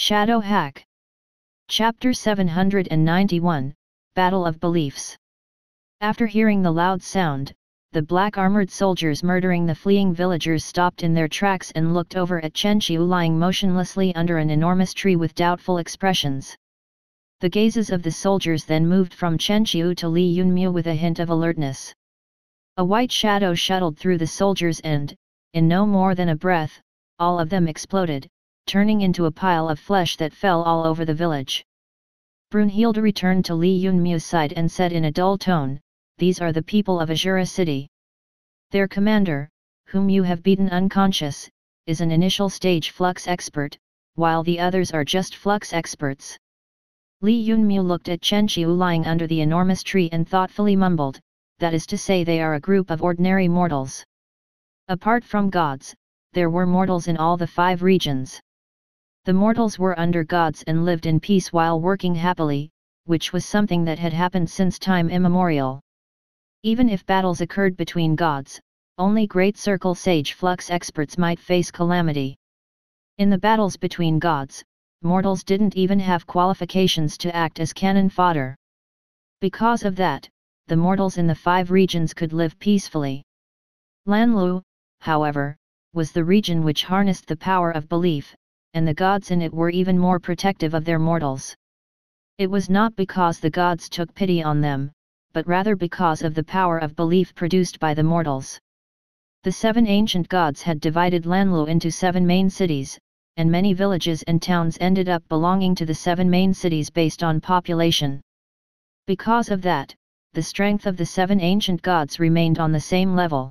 Shadow Hack. Chapter 791, Battle of Beliefs. After hearing the loud sound, the black-armored soldiers murdering the fleeing villagers stopped in their tracks and looked over at Chen Qiu lying motionlessly under an enormous tree with doubtful expressions. The gazes of the soldiers then moved from Chen Qiu to Li Yunmiu with a hint of alertness. A white shadow shuttled through the soldiers and, in no more than a breath, all of them exploded, turning into a pile of flesh that fell all over the village. Brunhilde returned to Li Yunmiu's side and said in a dull tone, "These are the people of Azura City. Their commander, whom you have beaten unconscious, is an initial stage flux expert, while the others are just flux experts." Li Yunmiu looked at Chen Qiu lying under the enormous tree and thoughtfully mumbled, "That is to say they are a group of ordinary mortals. Apart from gods, there were mortals in all the 5 regions. The mortals were under gods and lived in peace while working happily, which was something that had happened since time immemorial. Even if battles occurred between gods, only Great Circle Sage Flux experts might face calamity. In the battles between gods, mortals didn't even have qualifications to act as cannon fodder. Because of that, the mortals in the 5 regions could live peacefully. Lanlu, however, was the region which harnessed the power of belief, and the gods in it were even more protective of their mortals. It was not because the gods took pity on them, but rather because of the power of belief produced by the mortals. The 7 ancient gods had divided Lanlu into 7 main cities, and many villages and towns ended up belonging to the 7 main cities based on population. Because of that, the strength of the 7 ancient gods remained on the same level.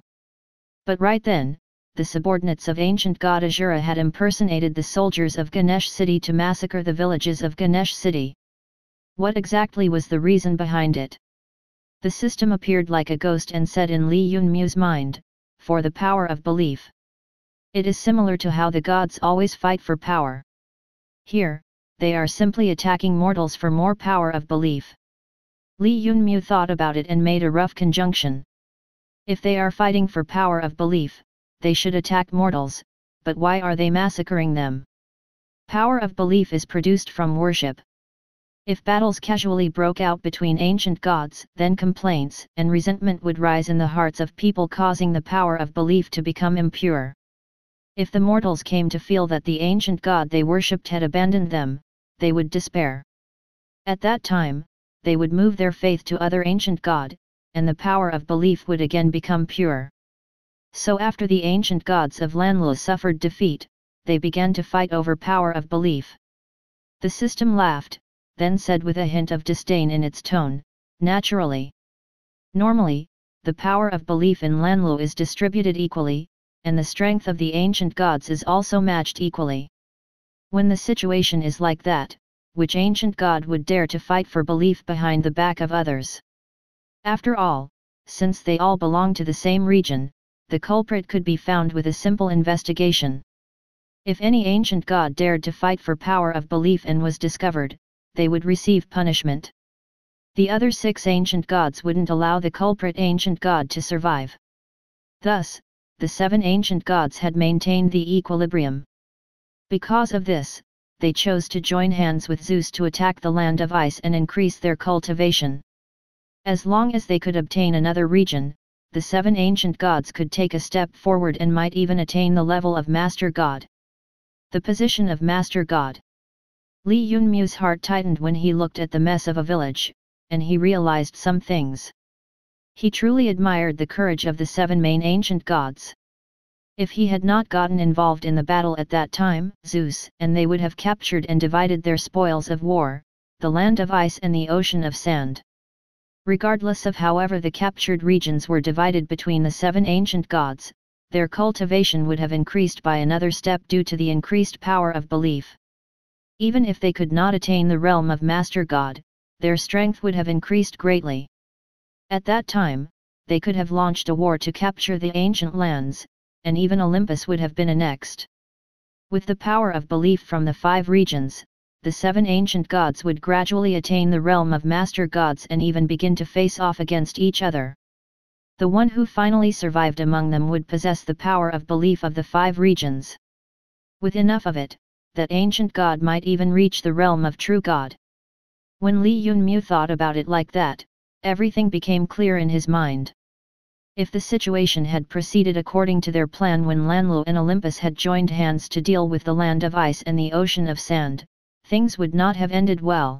But right then, the subordinates of ancient god Azura had impersonated the soldiers of Ganesh City to massacre the villages of Ganesh City. What exactly was the reason behind it? The system appeared like a ghost and said in Li Yunmiu's mind, "For the power of belief." It is similar to how the gods always fight for power. Here, they are simply attacking mortals for more power of belief. Li Yunmiu thought about it and made a rough conjunction. If they are fighting for power of belief, they should attack mortals, but why are they massacring them? Power of belief is produced from worship. If battles casually broke out between ancient gods, then complaints and resentment would rise in the hearts of people, causing the power of belief to become impure. If the mortals came to feel that the ancient god they worshipped had abandoned them, they would despair. At that time, they would move their faith to other ancient god, and the power of belief would again become pure. So after the ancient gods of Lanlu suffered defeat, they began to fight over power of belief. The system laughed, then said with a hint of disdain in its tone, "Naturally. Normally, the power of belief in Lanlu is distributed equally, and the strength of the ancient gods is also matched equally. When the situation is like that, which ancient god would dare to fight for belief behind the back of others? After all, since they all belong to the same region, the culprit could be found with a simple investigation. If any ancient god dared to fight for power of belief and was discovered, they would receive punishment. The other 6 ancient gods wouldn't allow the culprit ancient god to survive. Thus, the 7 ancient gods had maintained the equilibrium. Because of this, they chose to join hands with Zeus to attack the land of ice and increase their cultivation. As long as they could obtain another region, the 7 ancient gods could take a step forward and might even attain the level of Master God. The position of Master God. Li Yunmiu's heart tightened when he looked at the mess of a village, and he realized some things. He truly admired the courage of the 7 main ancient gods. If he had not gotten involved in the battle at that time, Zeus and they would have captured and divided their spoils of war, the land of ice and the ocean of sand. Regardless of however the captured regions were divided between the 7 ancient gods, their cultivation would have increased by another step due to the increased power of belief. Even if they could not attain the realm of Master God, their strength would have increased greatly. At that time, they could have launched a war to capture the ancient lands, and even Olympus would have been annexed. With the power of belief from the 5 regions, the 7 ancient gods would gradually attain the realm of Master Gods and even begin to face off against each other. The one who finally survived among them would possess the power of belief of the 5 regions. With enough of it, that ancient god might even reach the realm of true god. When Li Yunmu thought about it like that, everything became clear in his mind. If the situation had proceeded according to their plan when Lanlu and Olympus had joined hands to deal with the land of ice and the ocean of sand, things would not have ended well.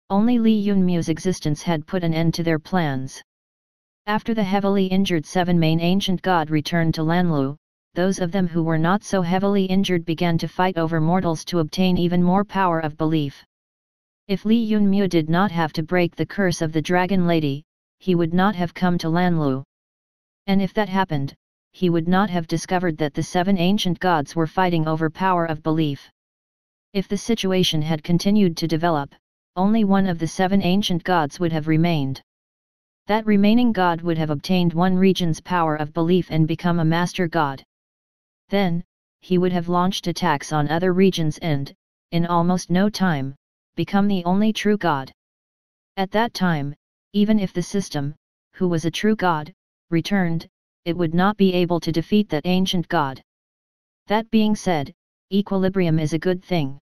Only Li Yunmu's existence had put an end to their plans. After the heavily injured seven main ancient god returned to Lanlu, those of them who were not so heavily injured began to fight over mortals to obtain even more power of belief. If Li Yunmu did not have to break the curse of the Dragon Lady, he would not have come to Lanlu. And if that happened, he would not have discovered that the seven ancient gods were fighting over power of belief. If the situation had continued to develop, only one of the seven ancient gods would have remained. That remaining god would have obtained one region's power of belief and become a master god. Then, he would have launched attacks on other regions and, in almost no time, become the only true god. At that time, even if the system, who was a true god, returned, it would not be able to defeat that ancient god. That being said, equilibrium is a good thing.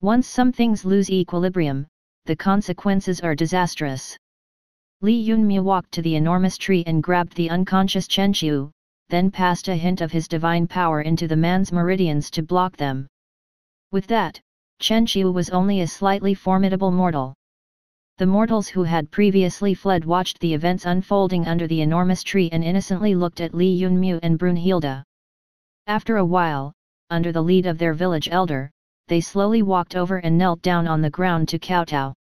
Once some things lose equilibrium, the consequences are disastrous. Li Yunmu walked to the enormous tree and grabbed the unconscious Chen Qiu, then passed a hint of his divine power into the man's meridians to block them. With that, Chen Qiu was only a slightly formidable mortal. The mortals who had previously fled watched the events unfolding under the enormous tree and innocently looked at Li Yunmu and Brunhilde. After a while, under the lead of their village elder, they slowly walked over and knelt down on the ground to kowtow.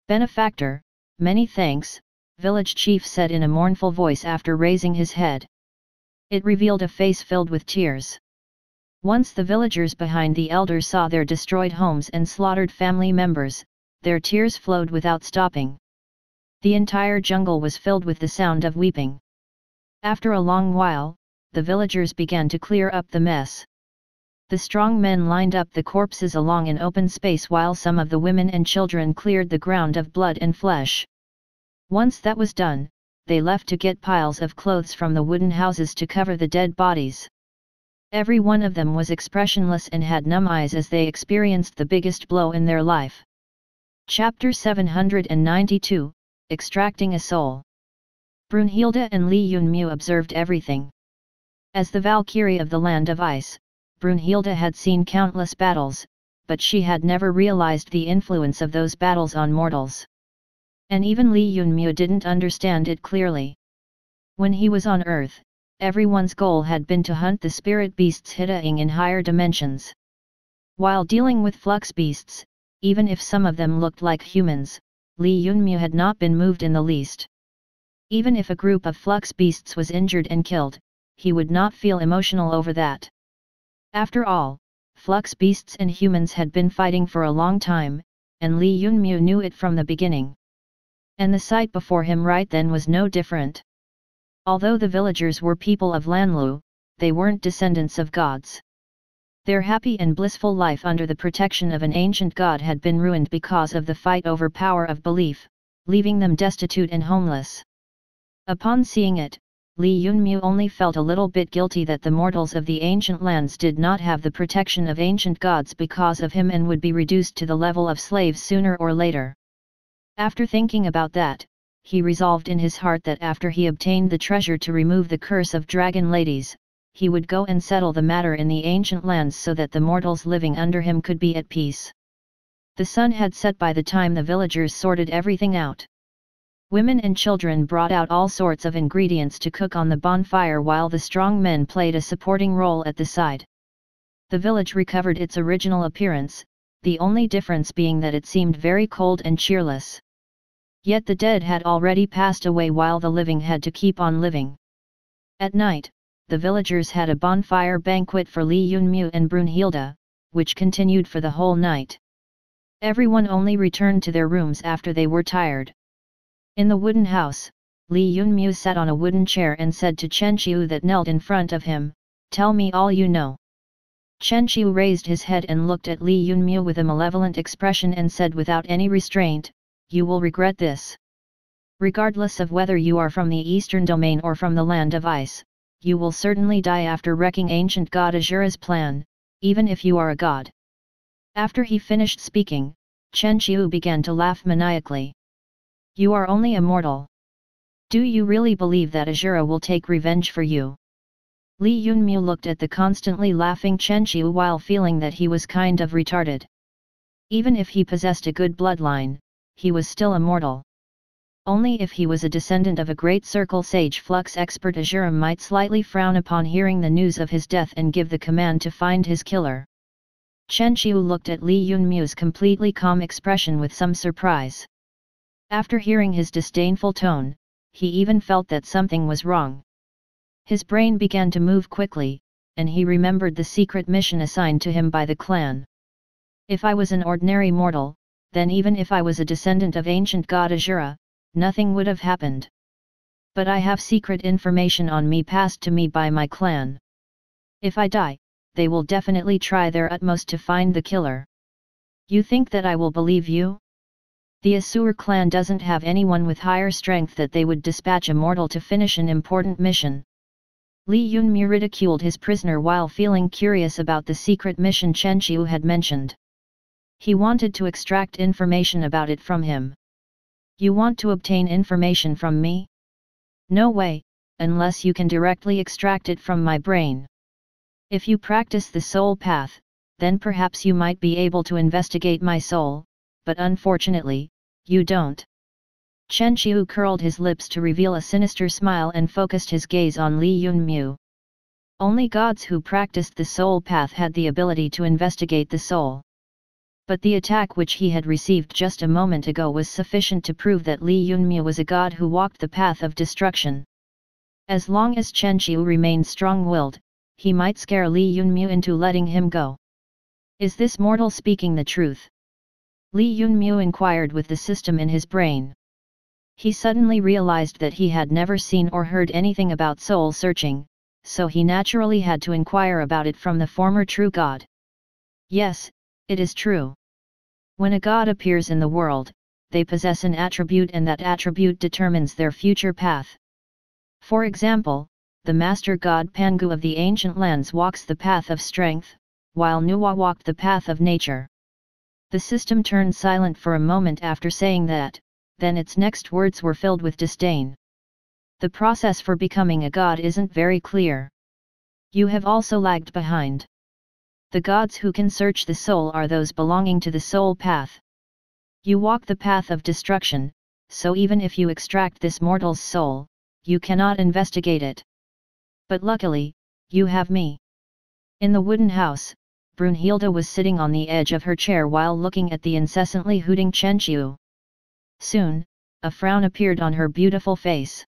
"Benefactor, many thanks," village chief said in a mournful voice after raising his head. It revealed a face filled with tears. Once the villagers behind the elder saw their destroyed homes and slaughtered family members, their tears flowed without stopping. The entire jungle was filled with the sound of weeping. After a long while, the villagers began to clear up the mess. The strong men lined up the corpses along an open space while some of the women and children cleared the ground of blood and flesh. Once that was done, they left to get piles of clothes from the wooden houses to cover the dead bodies. Every one of them was expressionless and had numb eyes as they experienced the biggest blow in their life. Chapter 792, Extracting a Soul. Brunhilde and Li Yunmu observed everything. As the Valkyrie of the Land of Ice, Brunhilde had seen countless battles, but she had never realized the influence of those battles on mortals. And even Li Yunmu didn't understand it clearly. When he was on Earth, everyone's goal had been to hunt the spirit beasts hiding in higher dimensions. While dealing with flux beasts, even if some of them looked like humans, Li Yunmu had not been moved in the least. Even if a group of flux beasts was injured and killed, he would not feel emotional over that. After all, flux beasts and humans had been fighting for a long time, and Li Yunmu knew it from the beginning. And the sight before him right then was no different. Although the villagers were people of Lanlu, they weren't descendants of gods. Their happy and blissful life under the protection of an ancient god had been ruined because of the fight over power of belief, leaving them destitute and homeless. Upon seeing it, Li Yunmu only felt a little bit guilty that the mortals of the ancient lands did not have the protection of ancient gods because of him and would be reduced to the level of slaves sooner or later. After thinking about that, he resolved in his heart that after he obtained the treasure to remove the curse of dragon ladies, he would go and settle the matter in the ancient lands so that the mortals living under him could be at peace. The sun had set by the time the villagers sorted everything out. Women and children brought out all sorts of ingredients to cook on the bonfire while the strong men played a supporting role at the side. The village recovered its original appearance, the only difference being that it seemed very cold and cheerless. Yet the dead had already passed away while the living had to keep on living. At night, the villagers had a bonfire banquet for Li Yunmu and Brunhilde, which continued for the whole night. Everyone only returned to their rooms after they were tired. In the wooden house, Li Yunmu sat on a wooden chair and said to Chen Qiu that knelt in front of him, "Tell me all you know." Chen Qiu raised his head and looked at Li Yunmu with a malevolent expression and said without any restraint, "You will regret this. Regardless of whether you are from the eastern domain or from the land of ice, you will certainly die after wrecking ancient god Azura's plan, even if you are a god." After he finished speaking, Chen Qiu began to laugh maniacally. You are only a mortal. Do you really believe that Ashura will take revenge for you? Li Yunmu looked at the constantly laughing Chen Qiu while feeling that he was kind of retarded. Even if he possessed a good bloodline, he was still a mortal. Only if he was a descendant of a great circle sage flux expert Ashura might slightly frown upon hearing the news of his death and give the command to find his killer. Chen Qiu looked at Li Yunmu's completely calm expression with some surprise. After hearing his disdainful tone, he even felt that something was wrong. His brain began to move quickly, and he remembered the secret mission assigned to him by the clan. If I was an ordinary mortal, then even if I was a descendant of ancient god Ashura, nothing would have happened. But I have secret information on me passed to me by my clan. If I die, they will definitely try their utmost to find the killer. You think that I will believe you? The Asur clan doesn't have anyone with higher strength that they would dispatch a mortal to finish an important mission. Li Yunmu ridiculed his prisoner while feeling curious about the secret mission Chen Qiu had mentioned. He wanted to extract information about it from him. You want to obtain information from me? No way, unless you can directly extract it from my brain. If you practice the soul path, then perhaps you might be able to investigate my soul, but unfortunately, you don't. Chen Qiu curled his lips to reveal a sinister smile and focused his gaze on Li Yunmu. Only gods who practiced the soul path had the ability to investigate the soul. But the attack which he had received just a moment ago was sufficient to prove that Li Yunmu was a god who walked the path of destruction. As long as Chen Qiu remained strong-willed, he might scare Li Yunmu into letting him go. Is this mortal speaking the truth? Li Yunmu inquired with the system in his brain. He suddenly realized that he had never seen or heard anything about soul searching, so he naturally had to inquire about it from the former true god. Yes, it is true. When a god appears in the world, they possess an attribute and that attribute determines their future path. For example, the master god Pangu of the ancient lands walks the path of strength, while Nuwa walked the path of nature. The system turned silent for a moment after saying that, then its next words were filled with disdain. The process for becoming a god isn't very clear. You have also lagged behind. The gods who can search the soul are those belonging to the soul path. You walk the path of destruction, so even if you extract this mortal's soul, you cannot investigate it. But luckily, you have me. In the wooden house, Brunhilde was sitting on the edge of her chair while looking at the incessantly hooting Chen Qiu. Soon, a frown appeared on her beautiful face.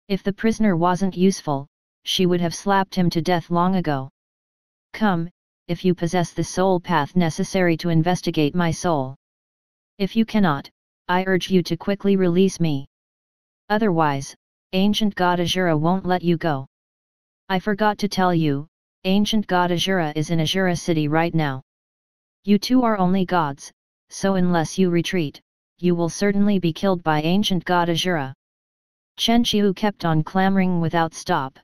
If the prisoner wasn't useful, she would have slapped him to death long ago. Come, if you possess the soul path necessary to investigate my soul. If you cannot, I urge you to quickly release me. Otherwise, ancient god Ashura won't let you go. I forgot to tell you, ancient god Ashura is in Ashura city right now. You two are only gods, so unless you retreat, you will certainly be killed by ancient god Ashura. Chen Qiu kept on clamoring without stop.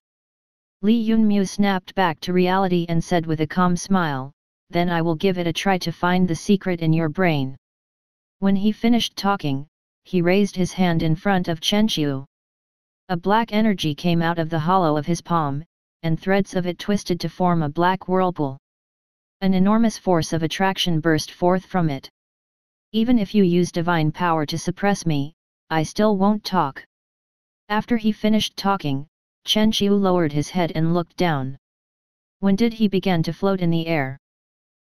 Li Yunmu snapped back to reality and said with a calm smile, then I will give it a try to find the secret in your brain. When he finished talking, he raised his hand in front of Chen Qiu. A black energy came out of the hollow of his palm, and threads of it twisted to form a black whirlpool. An enormous force of attraction burst forth from it. Even if you use divine power to suppress me, I still won't talk. After he finished talking, Chen Qiu lowered his head and looked down. When did he begin to float in the air?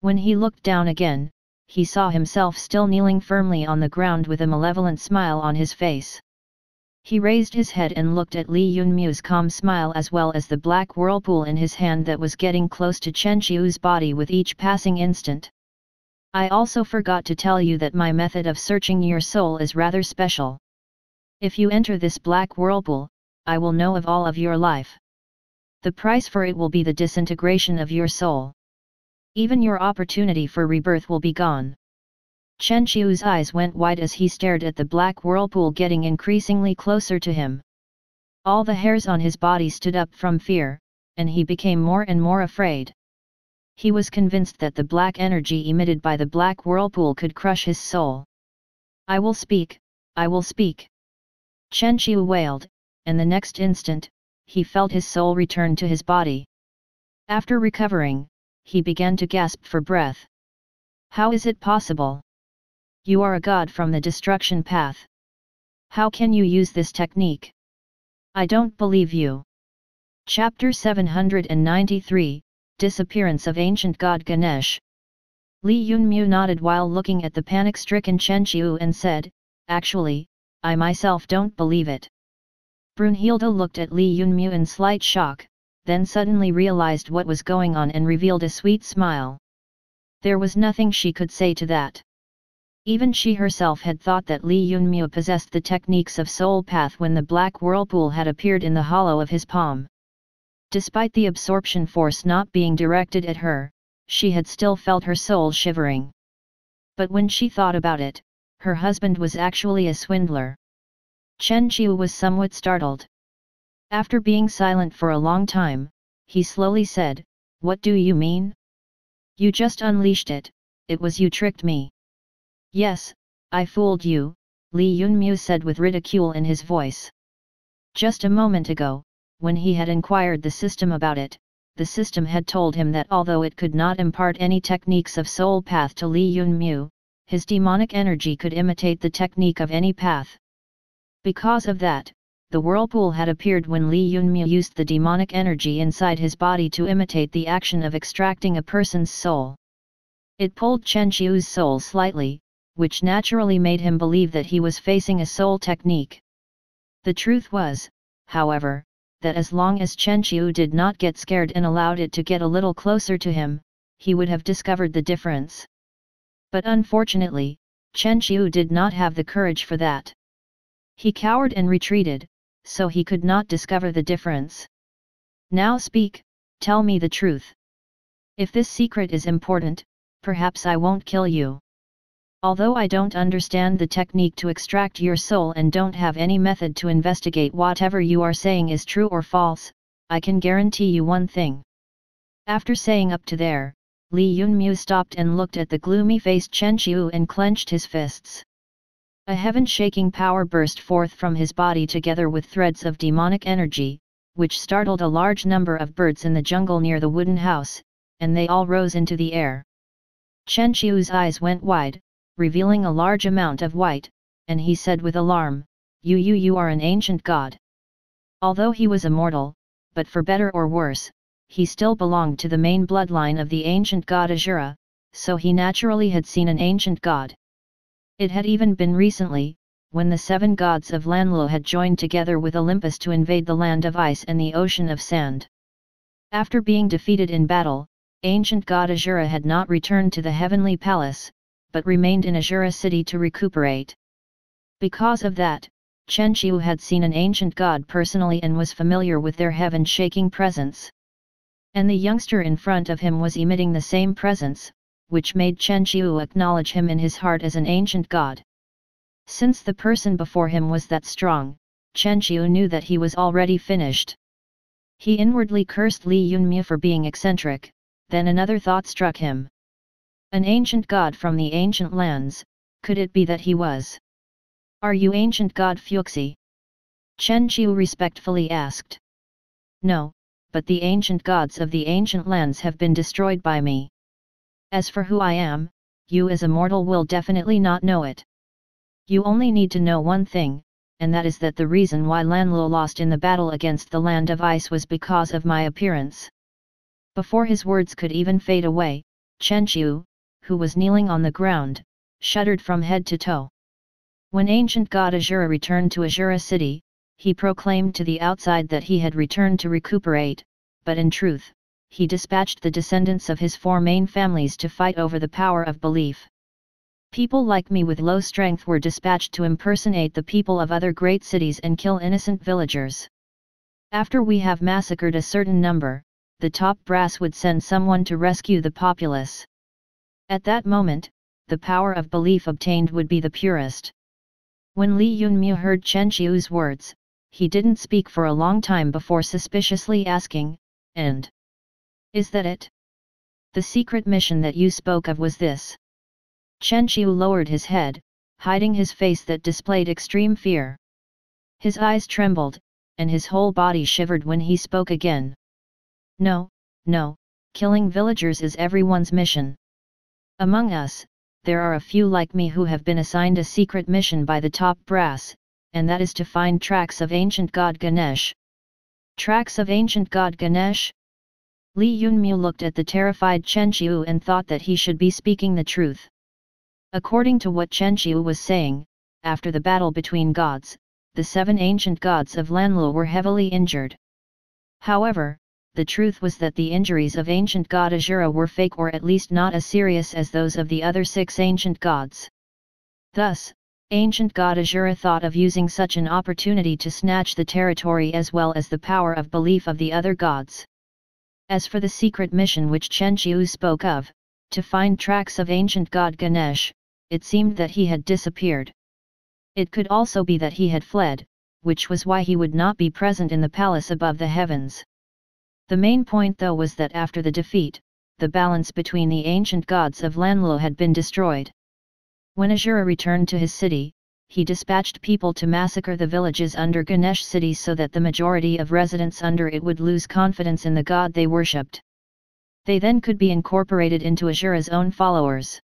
When he looked down again, he saw himself still kneeling firmly on the ground with a malevolent smile on his face. He raised his head and looked at Li Yunmu's calm smile as well as the black whirlpool in his hand that was getting close to Chen Qiu's body with each passing instant. I also forgot to tell you that my method of searching your soul is rather special. If you enter this black whirlpool, I will know of all of your life. The price for it will be the disintegration of your soul. Even your opportunity for rebirth will be gone. Chen Qiu's eyes went wide as he stared at the black whirlpool getting increasingly closer to him. All the hairs on his body stood up from fear, and he became more and more afraid. He was convinced that the black energy emitted by the black whirlpool could crush his soul. "I will speak, I will speak!" Chen Qiu wailed, and the next instant, he felt his soul return to his body. After recovering, he began to gasp for breath. "How is it possible? You are a god from the destruction path. How can you use this technique? I don't believe you." Chapter 793, Disappearance of Ancient God Ganesh. Li Yunmu nodded while looking at the panic-stricken Chen Qiu and said, "Actually, I myself don't believe it." Brunhilde looked at Li Yunmu in slight shock, then suddenly realized what was going on and revealed a sweet smile. There was nothing she could say to that. Even she herself had thought that Li Yunmu possessed the techniques of soul path when the black whirlpool had appeared in the hollow of his palm. Despite the absorption force not being directed at her, she had still felt her soul shivering. But when she thought about it, her husband was actually a swindler. Chen Qiu was somewhat startled. After being silent for a long time, he slowly said, "What do you mean? You just unleashed it, it was you tricked me." "Yes, I fooled you," Li Yunmu said with ridicule in his voice. Just a moment ago, when he had inquired the system about it, the system had told him that although it could not impart any techniques of soul path to Li Yunmu, his demonic energy could imitate the technique of any path. Because of that, the whirlpool had appeared when Li Yunmu used the demonic energy inside his body to imitate the action of extracting a person's soul. It pulled Chen Qiu's soul slightly, which naturally made him believe that he was facing a soul technique. The truth was, however, that as long as Chen Qiu did not get scared and allowed it to get a little closer to him, he would have discovered the difference. But unfortunately, Chen Qiu did not have the courage for that. He cowered and retreated, so he could not discover the difference. "Now speak, tell me the truth. If this secret is important, perhaps I won't kill you. Although I don't understand the technique to extract your soul and don't have any method to investigate whatever you are saying is true or false, I can guarantee you one thing." After saying up to there, Li Yunmu stopped and looked at the gloomy-faced Chen Qiu and clenched his fists. A heaven-shaking power burst forth from his body together with threads of demonic energy, which startled a large number of birds in the jungle near the wooden house, and they all rose into the air. Chen Qiu's eyes went wide, revealing a large amount of white, and he said with alarm, You are an ancient god." Although he was immortal, but for better or worse, he still belonged to the main bloodline of the ancient god Asura, so he naturally had seen an ancient god. It had even been recently, when the 7 gods of Lanluo had joined together with Olympus to invade the land of ice and the ocean of sand. After being defeated in battle, ancient god Asura had not returned to the heavenly palace, but remained in Asura city to recuperate. Because of that, Chen Qiu had seen an ancient god personally and was familiar with their heaven-shaking presence. And the youngster in front of him was emitting the same presence, which made Chen Qiu acknowledge him in his heart as an ancient god. Since the person before him was that strong, Chen Qiu knew that he was already finished. He inwardly cursed Li Yunmu for being eccentric, then another thought struck him. An ancient god from the ancient lands, could it be that he was? "Are you ancient god Fuxi?" Chen Qiu respectfully asked. "No, but the ancient gods of the ancient lands have been destroyed by me. As for who I am, you as a mortal will definitely not know it. You only need to know one thing, and that is that the reason why Lanluo lost in the battle against the land of ice was because of my appearance." Before his words could even fade away, Chen Qiu, who was kneeling on the ground, shuddered from head to toe. When ancient god Asura returned to Asura city, he proclaimed to the outside that he had returned to recuperate, but in truth, he dispatched the descendants of his 4 main families to fight over the power of belief. People like me with low strength were dispatched to impersonate the people of other great cities and kill innocent villagers. After we have massacred a certain number, the top brass would send someone to rescue the populace. At that moment, the power of belief obtained would be the purest. When Li Yunmu heard Chen Qiu's words, he didn't speak for a long time before suspiciously asking, "And is that it?" The secret mission that you spoke of was this. Chen Qiu lowered his head, hiding his face that displayed extreme fear. His eyes trembled, and his whole body shivered when he spoke again. No, no, killing villagers is everyone's mission. Among us, there are a few like me who have been assigned a secret mission by the top brass, and that is to find tracks of ancient god Ganesh. Tracks of ancient god Ganesh? Li Yunmu looked at the terrified Chen Qiu and thought that he should be speaking the truth. According to what Chen Qiu was saying, after the battle between gods, the 7 ancient gods of Lanlu were heavily injured. However, the truth was that the injuries of ancient god Azura were fake, or at least not as serious as those of the other 6 ancient gods. Thus, ancient god Azura thought of using such an opportunity to snatch the territory as well as the power of belief of the other gods. As for the secret mission which Chen Qiu spoke of, to find tracks of ancient god Ganesh, it seemed that he had disappeared. It could also be that he had fled, which was why he would not be present in the palace above the heavens. The main point though was that after the defeat, the balance between the ancient gods of Lanlu had been destroyed. When Azura returned to his city, he dispatched people to massacre the villages under Ganesh city so that the majority of residents under it would lose confidence in the god they worshipped. They then could be incorporated into Azura's own followers.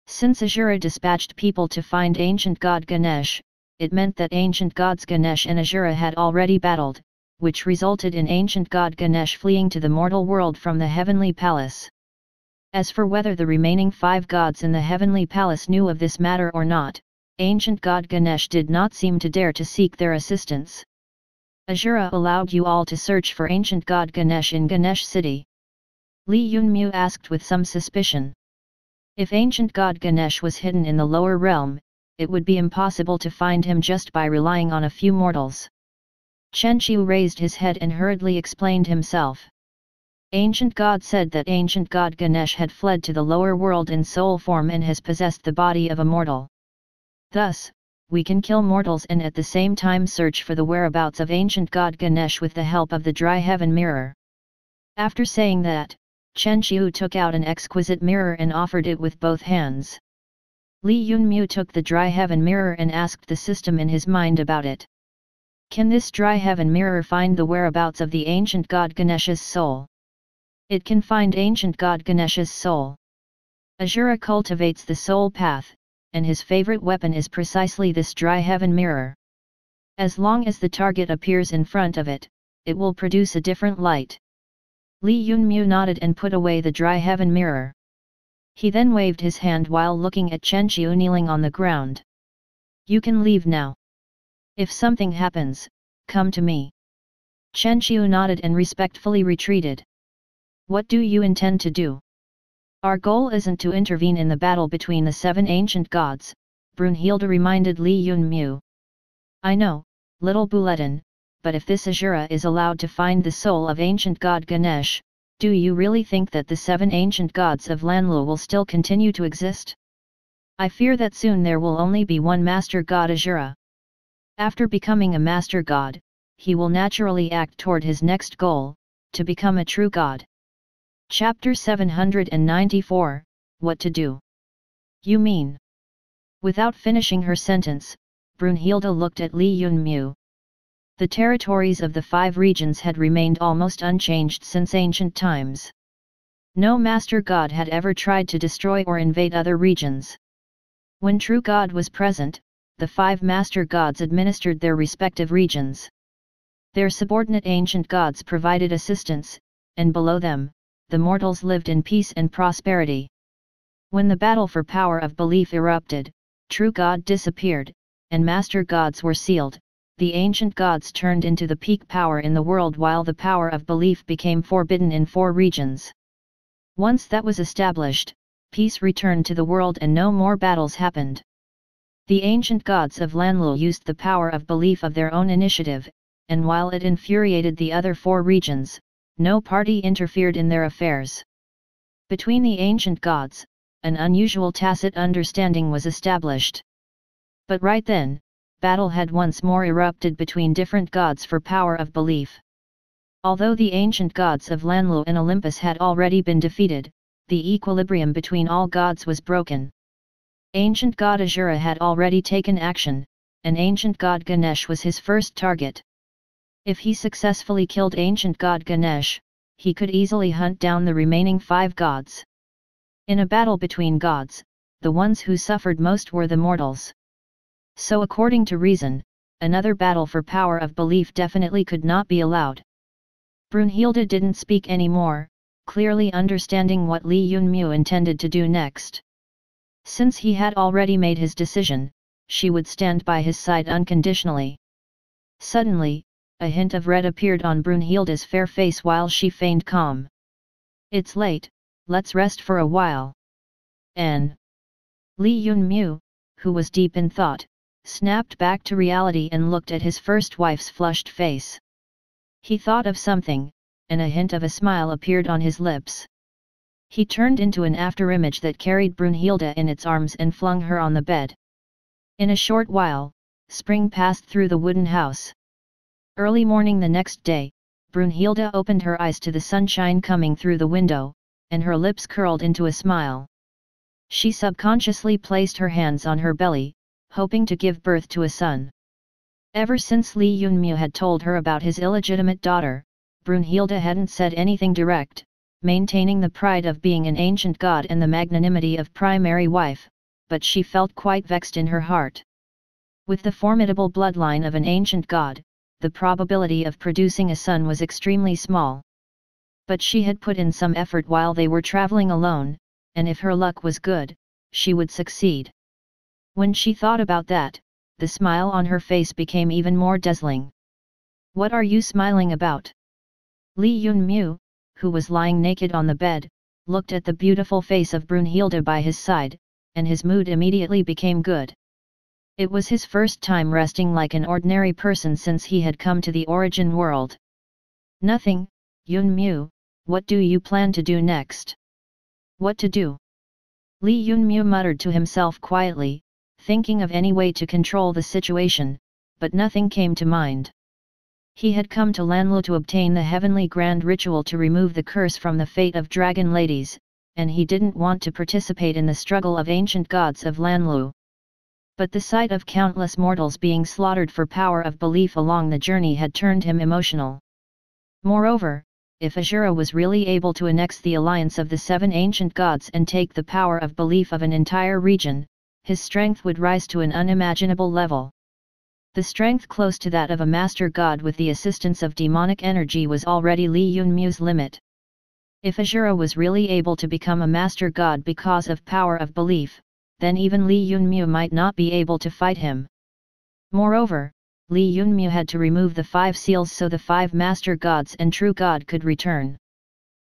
Since Azura dispatched people to find ancient god Ganesh, it meant that ancient gods Ganesh and Azura had already battled, which resulted in ancient god Ganesh fleeing to the mortal world from the heavenly palace. As for whether the remaining 5 gods in the heavenly palace knew of this matter or not, ancient god Ganesh did not seem to dare to seek their assistance. Azura allowed you all to search for ancient god Ganesh in Ganesh city? Li Yunmu asked with some suspicion. If ancient god Ganesh was hidden in the lower realm, it would be impossible to find him just by relying on a few mortals. Chen Qiu raised his head and hurriedly explained himself. Ancient god said that ancient god Ganesh had fled to the lower world in soul form and has possessed the body of a mortal. Thus, we can kill mortals and at the same time search for the whereabouts of ancient god Ganesh with the help of the dry heaven mirror. After saying that, Chen Qiu took out an exquisite mirror and offered it with both hands. Li Yunmu took the dry heaven mirror and asked the system in his mind about it. Can this dry heaven mirror find the whereabouts of the ancient god Ganesh's soul? It can find ancient god Ganesh's soul. Azura cultivates the soul path, and his favorite weapon is precisely this dry heaven mirror. As long as the target appears in front of it, it will produce a different light. Li Yunmu nodded and put away the dry heaven mirror. He then waved his hand while looking at Chen Qiu kneeling on the ground. You can leave now. If something happens, come to me. Chen Qiu nodded and respectfully retreated. What do you intend to do? Our goal isn't to intervene in the battle between the 7 ancient gods, Brunhilde reminded Li Yunmu. I know, little Bulletin, but if this Azura is allowed to find the soul of ancient god Ganesh, do you really think that the 7 ancient gods of Lanlu will still continue to exist? I fear that soon there will only be one master god Azura. After becoming a master god, he will naturally act toward his next goal, to become a true god. Chapter 794, What to do? You mean? Without finishing her sentence, Brunhilde looked at Li Yunmu. The territories of the 5 regions had remained almost unchanged since ancient times. No master god had ever tried to destroy or invade other regions. When true God was present, the 5 master gods administered their respective regions. Their subordinate ancient gods provided assistance, and below them, the mortals lived in peace and prosperity. When the battle for power of belief erupted, true God disappeared, and master gods were sealed. The ancient gods turned into the peak power in the world while the power of belief became forbidden in 4 regions. Once that was established, peace returned to the world and no more battles happened. The ancient gods of Lanlu used the power of belief of their own initiative, and while it infuriated the other 4 regions, no party interfered in their affairs. Between the ancient gods, an unusual tacit understanding was established. But right then, battle had once more erupted between different gods for power of belief. Although the ancient gods of Lanlu and Olympus had already been defeated, the equilibrium between all gods was broken. Ancient god Asura had already taken action, and ancient god Ganesh was his first target. If he successfully killed ancient god Ganesh, he could easily hunt down the remaining 5 gods. In a battle between gods, the ones who suffered most were the mortals. So according to reason, another battle for power of belief definitely could not be allowed. Brunhilde didn't speak anymore, clearly understanding what Li Yunmu intended to do next. Since he had already made his decision, she would stand by his side unconditionally. Suddenly, a hint of red appeared on Brunhilde's fair face while she feigned calm. "It's late, let's rest for a while." Li Yunmu, who was deep in thought, snapped back to reality and looked at his first wife's flushed face. He thought of something, and a hint of a smile appeared on his lips. He turned into an afterimage that carried Brunhilde in its arms and flung her on the bed. In a short while, spring passed through the wooden house. Early morning the next day, Brunhilde opened her eyes to the sunshine coming through the window, and her lips curled into a smile. She subconsciously placed her hands on her belly, hoping to give birth to a son. Ever since Li Yunmu had told her about his illegitimate daughter, Brunhilde hadn't said anything direct, maintaining the pride of being an ancient god and the magnanimity of primary wife, but she felt quite vexed in her heart. With the formidable bloodline of an ancient god, the probability of producing a son was extremely small. But she had put in some effort while they were traveling alone, and if her luck was good, she would succeed. When she thought about that, the smile on her face became even more dazzling. "What are you smiling about?" Li Yunmu, who was lying naked on the bed, looked at the beautiful face of Brunhilde by his side, and his mood immediately became good. It was his first time resting like an ordinary person since he had come to the origin world. "Nothing, Yunmu, what do you plan to do next?" "What to do?" Li Yunmu muttered to himself quietly, thinking of any way to control the situation, but nothing came to mind. He had come to Lanlu to obtain the heavenly grand ritual to remove the curse from the fate of dragon ladies, and he didn't want to participate in the struggle of ancient gods of Lanlu. But the sight of countless mortals being slaughtered for power of belief along the journey had turned him emotional. Moreover, if Asura was really able to annex the alliance of the 7 ancient gods and take the power of belief of an entire region, his strength would rise to an unimaginable level. The strength close to that of a master god with the assistance of demonic energy was already Li Yunmu's limit. If Asura was really able to become a master god because of power of belief, then even Li Yunmu might not be able to fight him. Moreover, Li Yunmu had to remove the 5 seals so the 5 master gods and true god could return.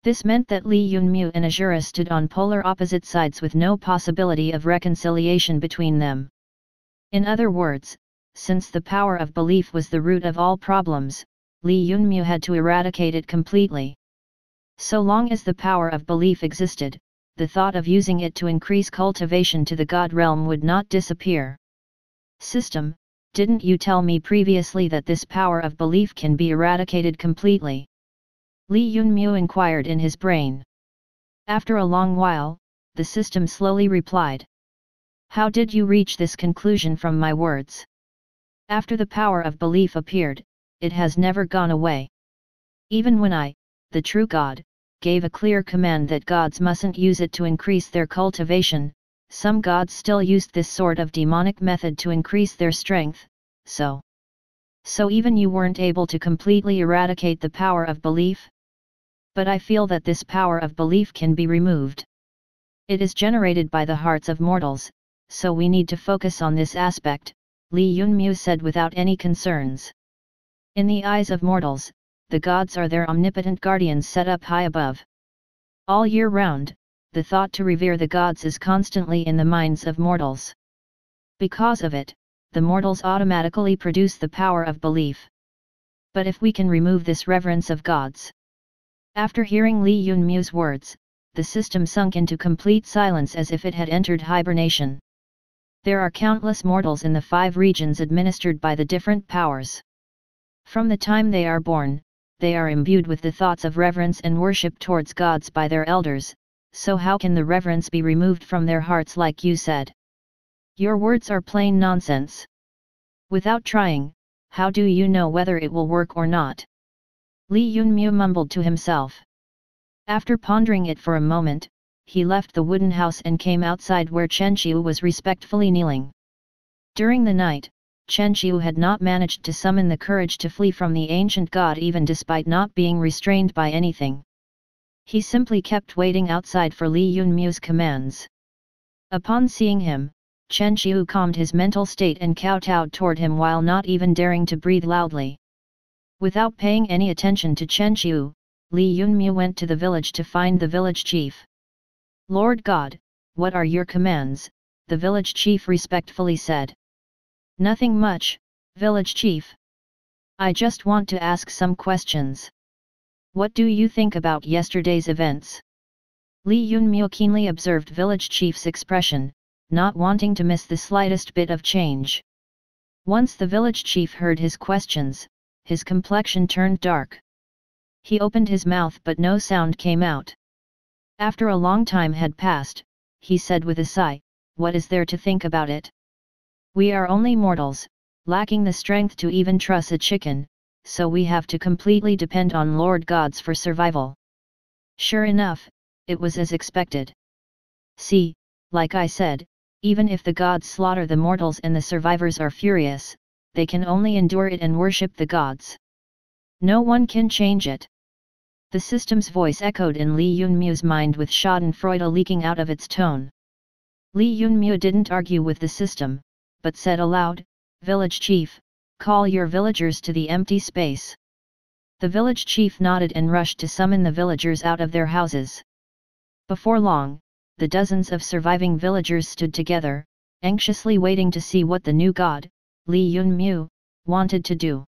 This meant that Li Yunmu and Asura stood on polar opposite sides with no possibility of reconciliation between them. In other words, since the power of belief was the root of all problems, Li Yunmu had to eradicate it completely. So long as the power of belief existed, the thought of using it to increase cultivation to the god realm would not disappear. "System, didn't you tell me previously that this power of belief can be eradicated completely?" Li Yunmu inquired in his brain. After a long while, the system slowly replied. "How did you reach this conclusion from my words?" "After the power of belief appeared, it has never gone away. Even when I, the true God, gave a clear command that gods mustn't use it to increase their cultivation, some gods still used this sort of demonic method to increase their strength, so even you weren't able to completely eradicate the power of belief? But I feel that this power of belief can be removed. It is generated by the hearts of mortals, so we need to focus on this aspect," Li Yunmu said without any concerns. In the eyes of mortals, the gods are their omnipotent guardians set up high above. All year round, the thought to revere the gods is constantly in the minds of mortals. Because of it, the mortals automatically produce the power of belief. But if we can remove this reverence of gods. After hearing Li Yunmu's words, the system sunk into complete silence as if it had entered hibernation. There are countless mortals in the 5 regions administered by the different powers. From the time they are born, they are imbued with the thoughts of reverence and worship towards gods by their elders, so how can the reverence be removed from their hearts like you said? Your words are plain nonsense. Without trying, how do you know whether it will work or not? Li Yunmu mumbled to himself. After pondering it for a moment, he left the wooden house and came outside where Chen Qiu was respectfully kneeling. During the night, Chen Qiu had not managed to summon the courage to flee from the ancient god even despite not being restrained by anything. He simply kept waiting outside for Li Yunmu's commands. Upon seeing him, Chen Qiu calmed his mental state and kowtowed toward him while not even daring to breathe loudly. Without paying any attention to Chen Qiu, Li Yunmu went to the village to find the village chief. "Lord God, what are your commands?" the village chief respectfully said. "Nothing much, village chief. I just want to ask some questions. What do you think about yesterday's events?" Li Yunmu keenly observed village chief's expression, not wanting to miss the slightest bit of change. Once the village chief heard his questions, his complexion turned dark. He opened his mouth but no sound came out. After a long time had passed, he said with a sigh, "What is there to think about it? We are only mortals, lacking the strength to even truss a chicken, so we have to completely depend on Lord Gods for survival." Sure enough, it was as expected. See, like I said, even if the gods slaughter the mortals and the survivors are furious, they can only endure it and worship the gods. No one can change it. The system's voice echoed in Li Yunmu's mind with schadenfreude leaking out of its tone. Li Yunmu didn't argue with the system, but said aloud, "Village chief, call your villagers to the empty space." The village chief nodded and rushed to summon the villagers out of their houses. Before long, the dozens of surviving villagers stood together, anxiously waiting to see what the new god, Li Yunmu, wanted to do.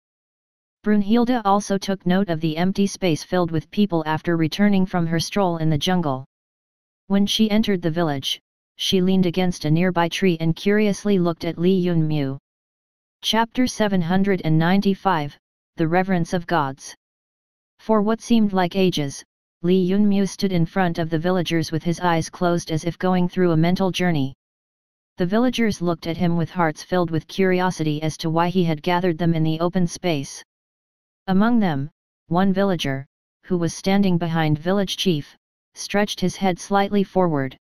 Brunhilde also took note of the empty space filled with people after returning from her stroll in the jungle. When she entered the village, she leaned against a nearby tree and curiously looked at Li Yunmu. Chapter 795, The Reverence of Gods. For what seemed like ages, Li Yunmu stood in front of the villagers with his eyes closed as if going through a mental journey. The villagers looked at him with hearts filled with curiosity as to why he had gathered them in the open space. Among them, one villager, who was standing behind village chief, stretched his head slightly forward.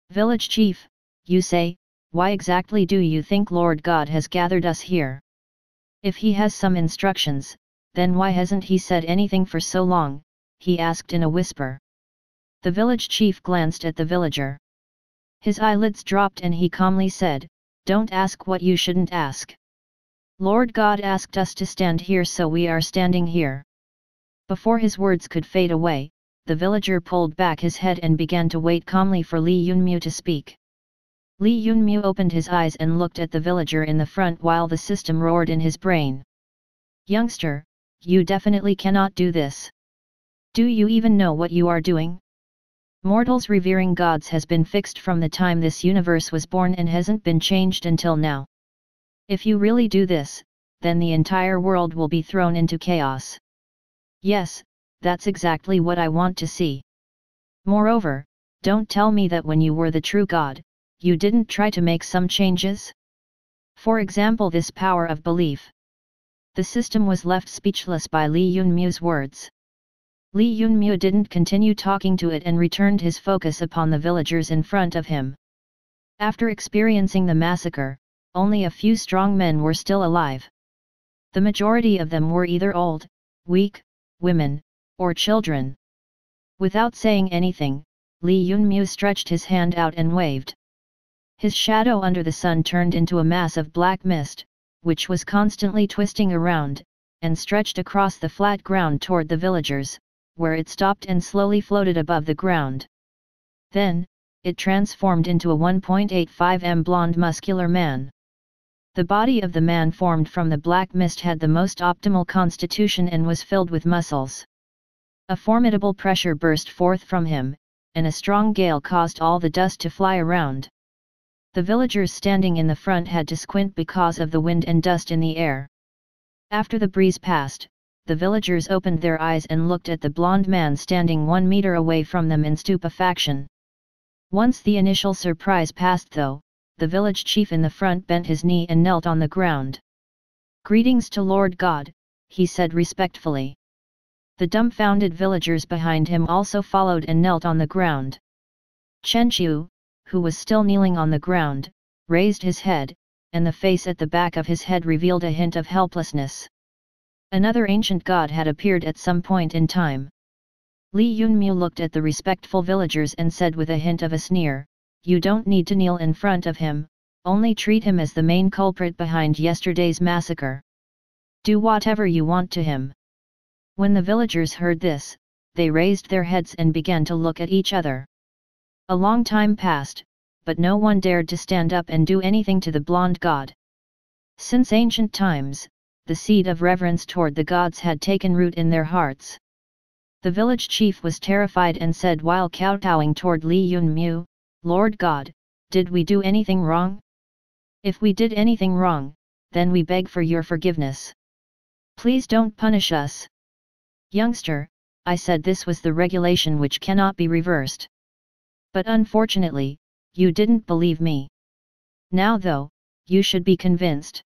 "Village chief, you say, why exactly do you think Lord God has gathered us here? If he has some instructions, then why hasn't he said anything for so long?" he asked in a whisper. The village chief glanced at the villager. His eyelids dropped and he calmly said, "Don't ask what you shouldn't ask. Lord God asked us to stand here, so we are standing here." Before his words could fade away, the villager pulled back his head and began to wait calmly for Li Yunmu to speak. Li Yunmu opened his eyes and looked at the villager in the front while the system roared in his brain. "Youngster, you definitely cannot do this. Do you even know what you are doing? Mortals revering gods has been fixed from the time this universe was born and hasn't been changed until now. If you really do this, then the entire world will be thrown into chaos. Yes, that's exactly what I want to see. Moreover, don't tell me that when you were the true god, you didn't try to make some changes? For example, this power of belief." The system was left speechless by Li Yunmu's words. Li Yunmu didn't continue talking to it and returned his focus upon the villagers in front of him. After experiencing the massacre, only a few strong men were still alive. The majority of them were either old, weak, women, or children. Without saying anything, Li Yunmu stretched his hand out and waved. His shadow under the sun turned into a mass of black mist, which was constantly twisting around, and stretched across the flat ground toward the villagers, where it stopped and slowly floated above the ground. Then, it transformed into a 1.85 m blonde muscular man. The body of the man formed from the black mist had the most optimal constitution and was filled with muscles. A formidable pressure burst forth from him, and a strong gale caused all the dust to fly around. The villagers standing in the front had to squint because of the wind and dust in the air. After the breeze passed, the villagers opened their eyes and looked at the blond man standing 1 meter away from them in stupefaction. Once the initial surprise passed though, the village chief in the front bent his knee and knelt on the ground. "Greetings to Lord God," he said respectfully. The dumbfounded villagers behind him also followed and knelt on the ground. Chenqiu, who was still kneeling on the ground, raised his head, and the face at the back of his head revealed a hint of helplessness. Another ancient god had appeared at some point in time. Li Yunmu looked at the respectful villagers and said with a hint of a sneer, "You don't need to kneel in front of him, only treat him as the main culprit behind yesterday's massacre. Do whatever you want to him." When the villagers heard this, they raised their heads and began to look at each other. A long time passed, but no one dared to stand up and do anything to the blonde god. Since ancient times, the seed of reverence toward the gods had taken root in their hearts. The village chief was terrified and said while kowtowing toward Li Yunmu, "Lord God, did we do anything wrong? If we did anything wrong, then we beg for your forgiveness. Please don't punish us." "Youngster, I said this was the regulation which cannot be reversed. But unfortunately, you didn't believe me. Now though, you should be convinced."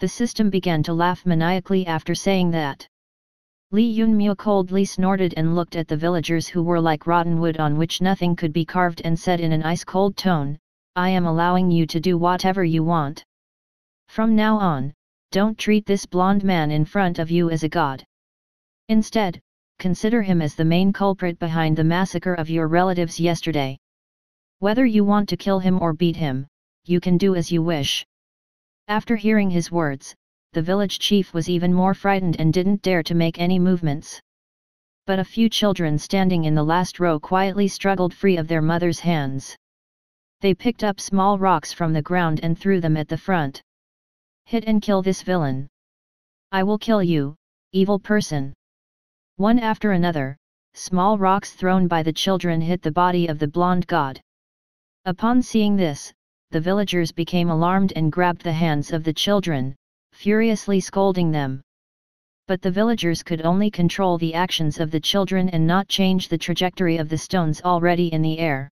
The system began to laugh maniacally after saying that. Li Yunmu coldly snorted and looked at the villagers who were like rotten wood on which nothing could be carved and said in an ice-cold tone, "I am allowing you to do whatever you want. From now on, don't treat this blonde man in front of you as a god. Instead, consider him as the main culprit behind the massacre of your relatives yesterday. Whether you want to kill him or beat him, you can do as you wish." After hearing his words, the village chief was even more frightened and didn't dare to make any movements. But a few children standing in the last row quietly struggled free of their mother's hands. They picked up small rocks from the ground and threw them at the front. "Hit and kill this villain. I will kill you, evil person." One after another, small rocks thrown by the children hit the body of the blonde god. Upon seeing this, the villagers became alarmed and grabbed the hands of the children, furiously scolding them. But the villagers could only control the actions of the children and not change the trajectory of the stones already in the air.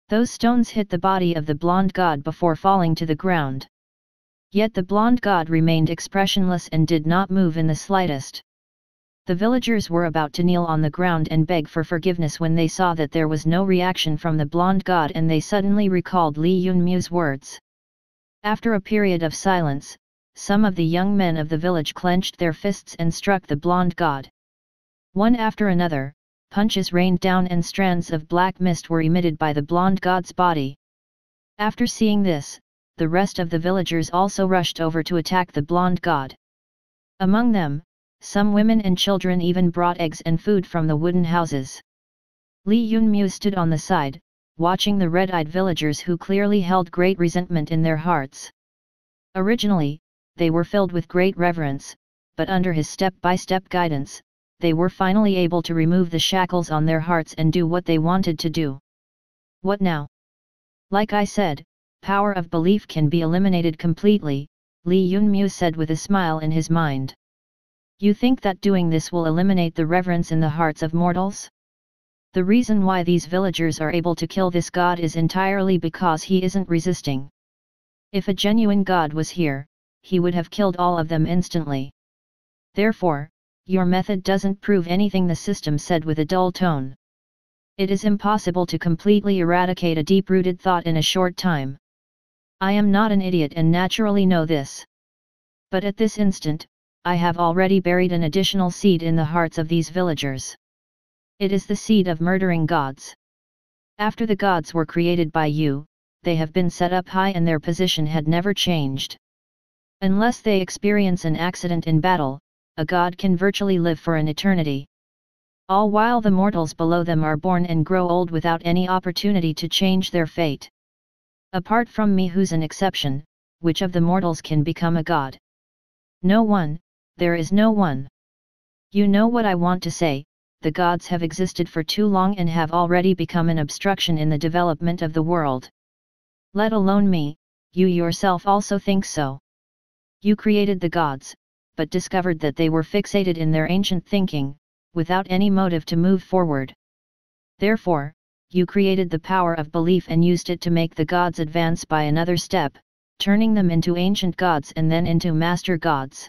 Those stones hit the body of the blonde god before falling to the ground. Yet the blonde god remained expressionless and did not move in the slightest. The villagers were about to kneel on the ground and beg for forgiveness when they saw that there was no reaction from the blonde god and they suddenly recalled Li Yunmu's words. After a period of silence, some of the young men of the village clenched their fists and struck the blonde god. One after another, punches rained down and strands of black mist were emitted by the blonde god's body. After seeing this, the rest of the villagers also rushed over to attack the blonde god. Among them, some women and children even brought eggs and food from the wooden houses. Li Yunmu stood on the side, watching the red-eyed villagers who clearly held great resentment in their hearts. Originally, they were filled with great reverence, but under his step-by-step guidance, they were finally able to remove the shackles on their hearts and do what they wanted to do. What now? Like I said, power of belief can be eliminated completely, Li Yunmu said with a smile in his mind. You think that doing this will eliminate the reverence in the hearts of mortals? The reason why these villagers are able to kill this god is entirely because he isn't resisting. If a genuine god was here, he would have killed all of them instantly. Therefore, your method doesn't prove anything, the system said with a dull tone. It is impossible to completely eradicate a deep-rooted thought in a short time. I am not an idiot and naturally know this. But at this instant, I have already buried an additional seed in the hearts of these villagers. It is the seed of murdering gods. After the gods were created by you, they have been set up high and their position had never changed. Unless they experience an accident in battle, a god can virtually live for an eternity. All while the mortals below them are born and grow old without any opportunity to change their fate. Apart from me, who's an exception, which of the mortals can become a god? No one, there is no one. You know what I want to say, the gods have existed for too long and have already become an obstruction in the development of the world. Let alone me, you yourself also think so. You created the gods, but discovered that they were fixated in their ancient thinking, without any motive to move forward. Therefore, you created the power of belief and used it to make the gods advance by another step, turning them into ancient gods and then into master gods.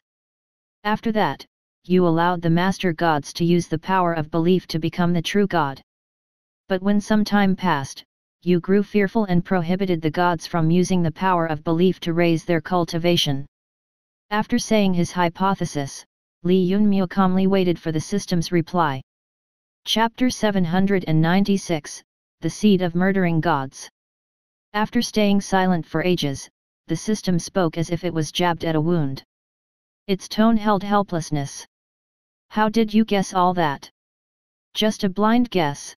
After that, you allowed the master gods to use the power of belief to become the true god. But when some time passed, you grew fearful and prohibited the gods from using the power of belief to raise their cultivation. After saying his hypothesis, Li Yunmu calmly waited for the system's reply. Chapter 796, The Seed of Murdering Gods. After staying silent for ages, the system spoke as if it was jabbed at a wound. Its tone held helplessness. How did you guess all that? Just a blind guess.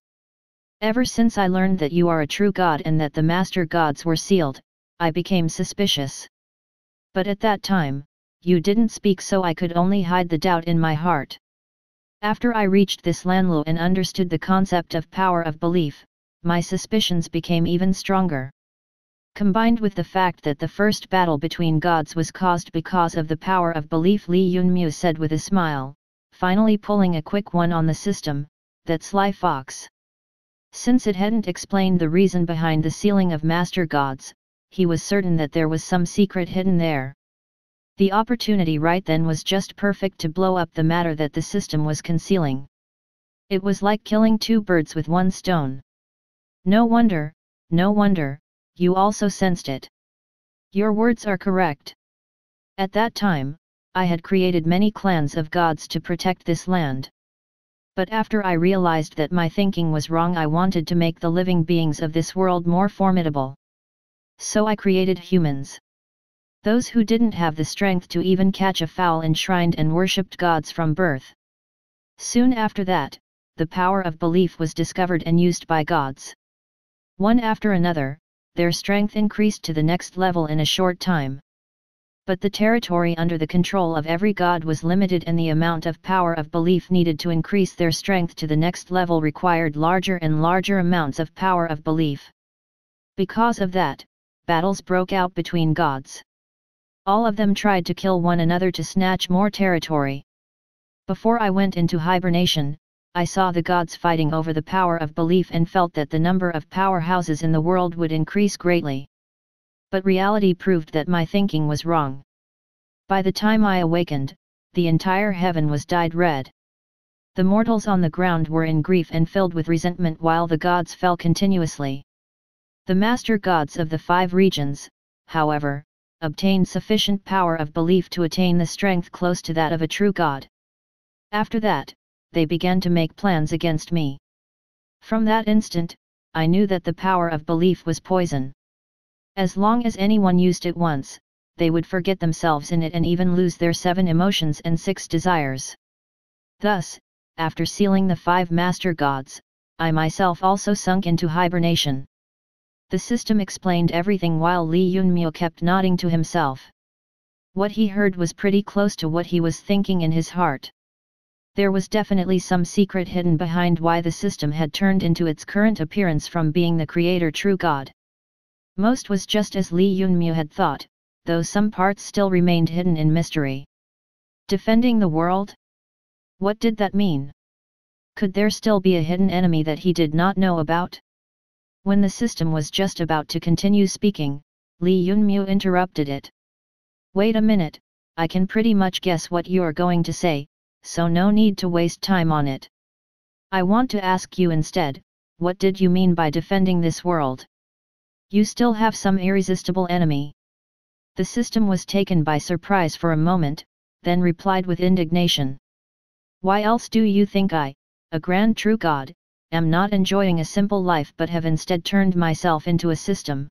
Ever since I learned that you are a true god and that the master gods were sealed, I became suspicious. But at that time, you didn't speak, so I could only hide the doubt in my heart. After I reached this Lanlu and understood the concept of power of belief, my suspicions became even stronger. Combined with the fact that the first battle between gods was caused because of the power of belief, Li Yunmu said with a smile, finally pulling a quick one on the system, that sly fox. Since it hadn't explained the reason behind the sealing of master gods, he was certain that there was some secret hidden there. The opportunity right then was just perfect to blow up the matter that the system was concealing. It was like killing two birds with one stone. No wonder, you also sensed it. Your words are correct. At that time, I had created many clans of gods to protect this land. But after I realized that my thinking was wrong, I wanted to make the living beings of this world more formidable. So I created humans. Those who didn't have the strength to even catch a fowl enshrined and worshipped gods from birth. Soon after that, the power of belief was discovered and used by gods. One after another, their strength increased to the next level in a short time. But the territory under the control of every god was limited, and the amount of power of belief needed to increase their strength to the next level required larger and larger amounts of power of belief. Because of that, battles broke out between gods. All of them tried to kill one another to snatch more territory. Before I went into hibernation, I saw the gods fighting over the power of belief and felt that the number of powerhouses in the world would increase greatly. But reality proved that my thinking was wrong. By the time I awakened, the entire heaven was dyed red. The mortals on the ground were in grief and filled with resentment, while the gods fell continuously. The master gods of the 5 regions, however, obtained sufficient power of belief to attain the strength close to that of a true god. After that, they began to make plans against me. From that instant, I knew that the power of belief was poison. As long as anyone used it once, they would forget themselves in it and even lose their 7 emotions and 6 desires. Thus, after sealing the 5 master gods, I myself also sunk into hibernation. The system explained everything while Li Yunmu kept nodding to himself. What he heard was pretty close to what he was thinking in his heart. There was definitely some secret hidden behind why the system had turned into its current appearance from being the creator true god. Most was just as Li Yunmu had thought, though some parts still remained hidden in mystery. Defending the world? What did that mean? Could there still be a hidden enemy that he did not know about? When the system was just about to continue speaking, Li Yunmu interrupted it. Wait a minute, I can pretty much guess what you're going to say, so no need to waste time on it. I want to ask you instead, what did you mean by defending this world? You still have some irresistible enemy. The system was taken by surprise for a moment, then replied with indignation. Why else do you think I, a grand true god, am not enjoying a simple life but have instead turned myself into a system?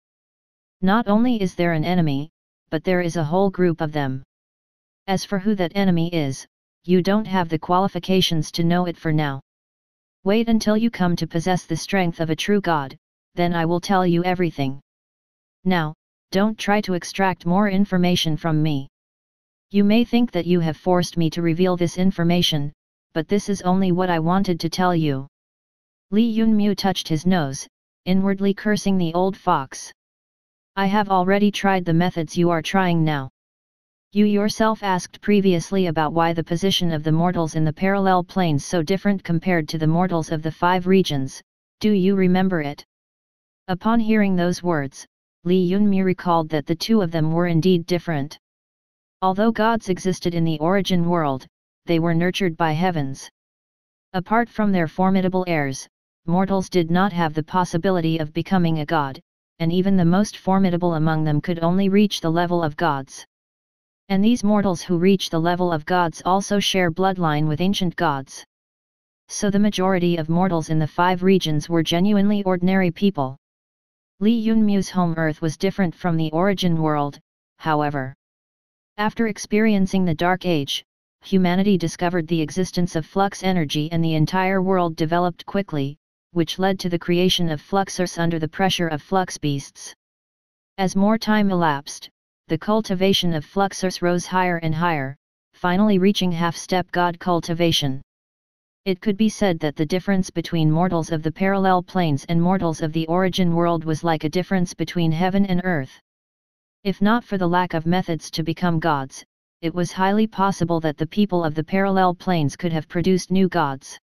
Not only is there an enemy, but there is a whole group of them. As for who that enemy is, you don't have the qualifications to know it for now. Wait until you come to possess the strength of a true god, then I will tell you everything. Now, don't try to extract more information from me. You may think that you have forced me to reveal this information, but this is only what I wanted to tell you. Li Yunmu touched his nose, inwardly cursing the old fox. I have already tried the methods you are trying now. You yourself asked previously about why the position of the mortals in the parallel planes so different compared to the mortals of the 5 regions, do you remember it? Upon hearing those words, Li Yunmu recalled that the two of them were indeed different. Although gods existed in the origin world, they were nurtured by heavens. Apart from their formidable heirs, mortals did not have the possibility of becoming a god, and even the most formidable among them could only reach the level of gods. And these mortals who reach the level of gods also share bloodline with ancient gods. So the majority of mortals in the 5 regions were genuinely ordinary people. Li Yunmu's home Earth was different from the origin world, however. After experiencing the Dark Age, humanity discovered the existence of flux energy and the entire world developed quickly, which led to the creation of fluxers under the pressure of flux beasts. As more time elapsed, the cultivation of fluxers rose higher and higher, finally reaching half-step god cultivation. It could be said that the difference between mortals of the parallel planes and mortals of the origin world was like a difference between heaven and earth. If not for the lack of methods to become gods, it was highly possible that the people of the parallel planes could have produced new gods.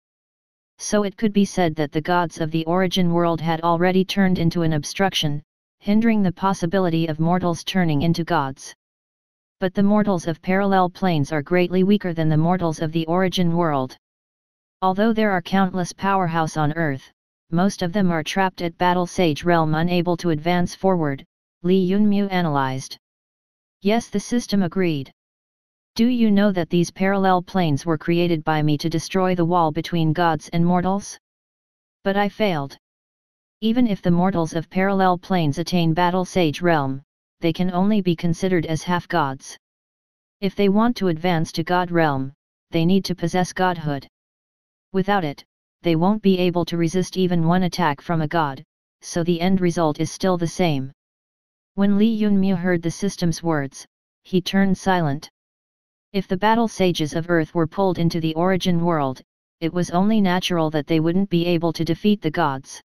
So it could be said that the gods of the origin world had already turned into an obstruction, hindering the possibility of mortals turning into gods. But the mortals of parallel planes are greatly weaker than the mortals of the origin world. Although there are countless powerhouses on Earth, most of them are trapped at Battle Sage realm unable to advance forward, Li Yunmu analyzed. Yes, the system agreed. Do you know that these parallel planes were created by me to destroy the wall between gods and mortals? But I failed. Even if the mortals of parallel planes attain Battle Sage realm, they can only be considered as half-gods. If they want to advance to God realm, they need to possess godhood. Without it, they won't be able to resist even one attack from a god, so the end result is still the same. When Li Yunmu heard the system's words, he turned silent. If the battle sages of Earth were pulled into the origin world, it was only natural that they wouldn't be able to defeat the gods.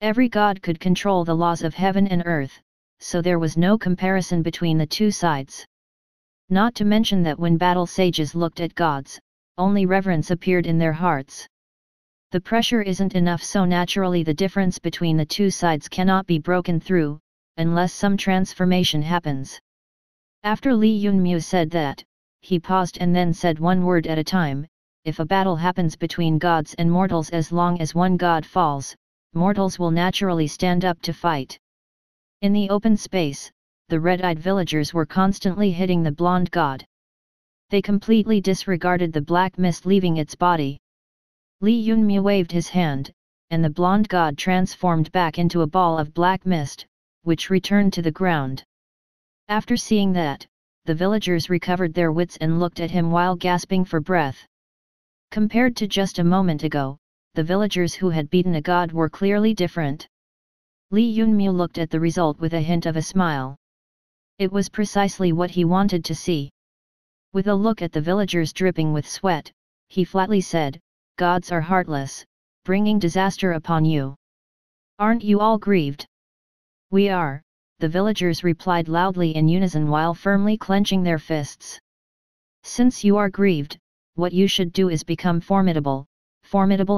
Every god could control the laws of heaven and earth, so there was no comparison between the two sides. Not to mention that when battle sages looked at gods, only reverence appeared in their hearts. The pressure isn't enough, so naturally the difference between the two sides cannot be broken through, unless some transformation happens. After Li Yunmu said that, he paused and then said one word at a time. If a battle happens between gods and mortals, as long as one god falls, mortals will naturally stand up to fight. In the open space, the red-eyed villagers were constantly hitting the blonde god. They completely disregarded the black mist leaving its body. Li Yunmu waved his hand, and the blonde god transformed back into a ball of black mist, which returned to the ground. After seeing that, the villagers recovered their wits and looked at him while gasping for breath. Compared to just a moment ago, the villagers who had beaten a god were clearly different. Li Yunmu looked at the result with a hint of a smile. It was precisely what he wanted to see. With a look at the villagers dripping with sweat, he flatly said, "Gods are heartless, bringing disaster upon you. Aren't you all grieved?" "We are," the villagers replied loudly in unison while firmly clenching their fists. "Since you are grieved, what you should do is become formidable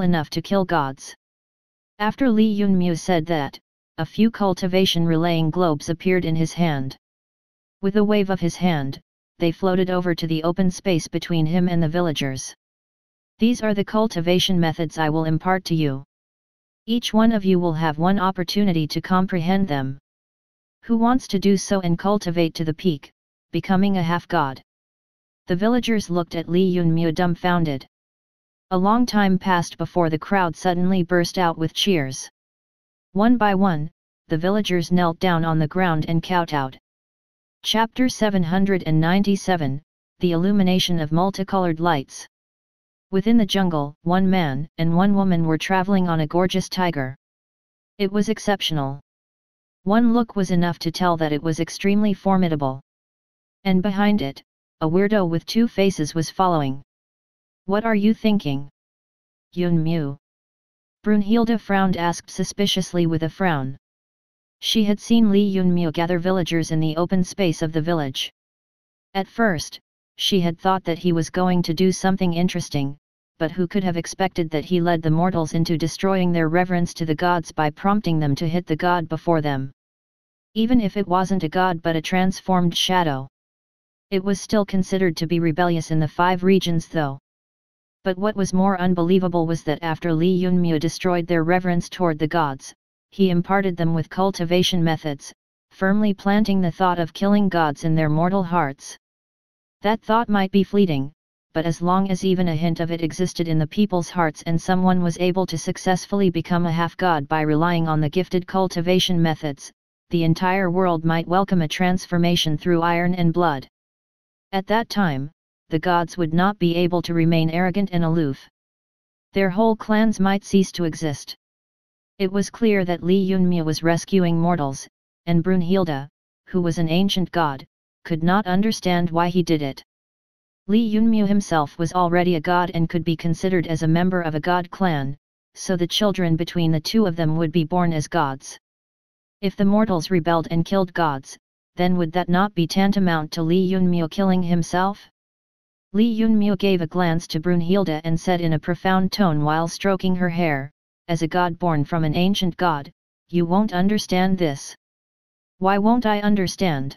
enough to kill gods." After Li Yunmu said that, a few cultivation relaying globes appeared in his hand. With a wave of his hand, they floated over to the open space between him and the villagers. "These are the cultivation methods I will impart to you. Each one of you will have one opportunity to comprehend them. Who wants to do so and cultivate to the peak, becoming a half-god?" The villagers looked at Li Yunmu dumbfounded. A long time passed before the crowd suddenly burst out with cheers. One by one, the villagers knelt down on the ground and kowtowed. Chapter 797, The Illumination of Multicolored Lights. Within the jungle, one man and one woman were traveling on a gorgeous tiger. It was exceptional. One look was enough to tell that it was extremely formidable. And behind it, a weirdo with two faces was following. "What are you thinking, Yunmu?" Brunhilde frowned asked suspiciously with a frown. She had seen Li Yunmu gather villagers in the open space of the village. At first, she had thought that he was going to do something interesting, but who could have expected that he led the mortals into destroying their reverence to the gods by prompting them to hit the god before them. Even if it wasn't a god but a transformed shadow. It was still considered to be rebellious in the 5 regions though. But what was more unbelievable was that after Li Yunmu destroyed their reverence toward the gods, he imparted them with cultivation methods, firmly planting the thought of killing gods in their mortal hearts. That thought might be fleeting, but as long as even a hint of it existed in the people's hearts and someone was able to successfully become a half-god by relying on the gifted cultivation methods, the entire world might welcome a transformation through iron and blood. At that time, the gods would not be able to remain arrogant and aloof. Their whole clans might cease to exist. It was clear that Li Yunmu was rescuing mortals, and Brunhilde, who was an ancient god, could not understand why he did it. Li Yunmu himself was already a god and could be considered as a member of a god clan, so the children between the two of them would be born as gods. If the mortals rebelled and killed gods, then would that not be tantamount to Li Yunmu killing himself? Li Yunmu gave a glance to Brunhilde and said in a profound tone while stroking her hair, "As a god born from an ancient god, you won't understand this." "Why won't I understand?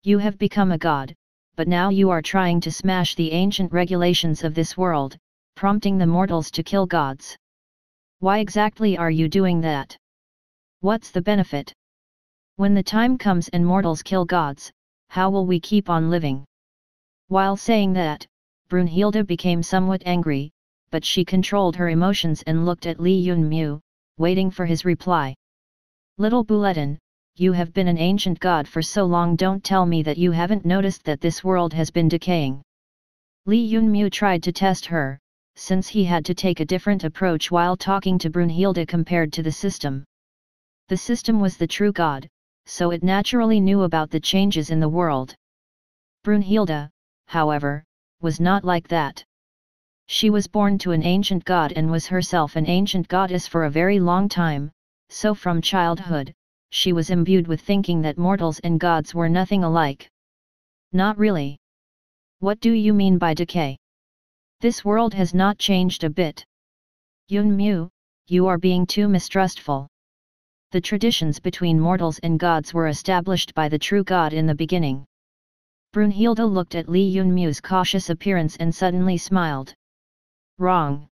You have become a god, but now you are trying to smash the ancient regulations of this world, prompting the mortals to kill gods. Why exactly are you doing that? What's the benefit? When the time comes and mortals kill gods, how will we keep on living?" While saying that, Brunhilde became somewhat angry, but she controlled her emotions and looked at Li Yunmu, waiting for his reply. "Little Bulletin, you have been an ancient god for so long, don't tell me that you haven't noticed that this world has been decaying." Li Yunmu tried to test her, since he had to take a different approach while talking to Brunhilde compared to the system. The system was the true god, so it naturally knew about the changes in the world. Brunhilde, however, was not like that. She was born to an ancient god and was herself an ancient goddess for a very long time, so from childhood, she was imbued with thinking that mortals and gods were nothing alike. "Not really. What do you mean by decay? This world has not changed a bit. Yunmu, you are being too mistrustful. The traditions between mortals and gods were established by the true god in the beginning." Brunhilde looked at Li Yunmu's cautious appearance and suddenly smiled. "Wrong.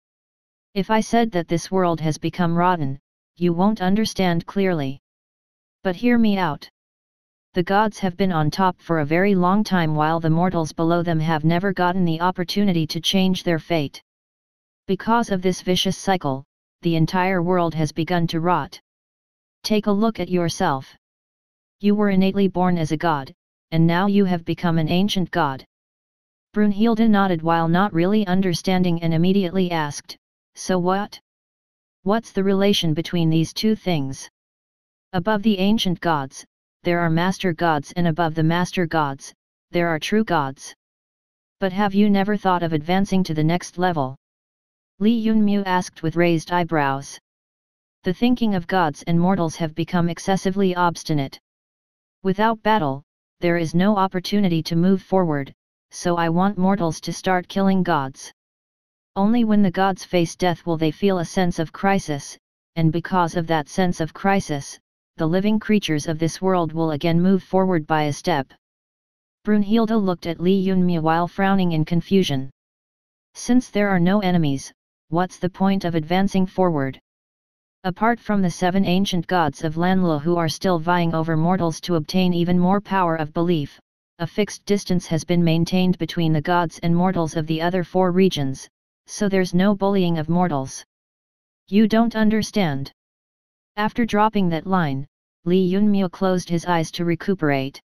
If I said that this world has become rotten, you won't understand clearly. But hear me out. The gods have been on top for a very long time while the mortals below them have never gotten the opportunity to change their fate. Because of this vicious cycle, the entire world has begun to rot. Take a look at yourself. You were innately born as a god, and now you have become an ancient god." Brunhilde nodded while not really understanding and immediately asked, "So what? What's the relation between these two things? Above the ancient gods, there are master gods, and above the master gods, there are true gods. But have you never thought of advancing to the next level?" Li Yunmu asked with raised eyebrows. "The thinking of gods and mortals have become excessively obstinate. Without battle, there is no opportunity to move forward, so I want mortals to start killing gods. Only when the gods face death will they feel a sense of crisis, and because of that sense of crisis, the living creatures of this world will again move forward by a step." Brunhilde looked at Li Yunmu while frowning in confusion. "Since there are no enemies, what's the point of advancing forward? Apart from the 7 ancient gods of Lanlu who are still vying over mortals to obtain even more power of belief, a fixed distance has been maintained between the gods and mortals of the other 4 regions, so there's no bullying of mortals. You don't understand." After dropping that line, Li Yunmu closed his eyes to recuperate.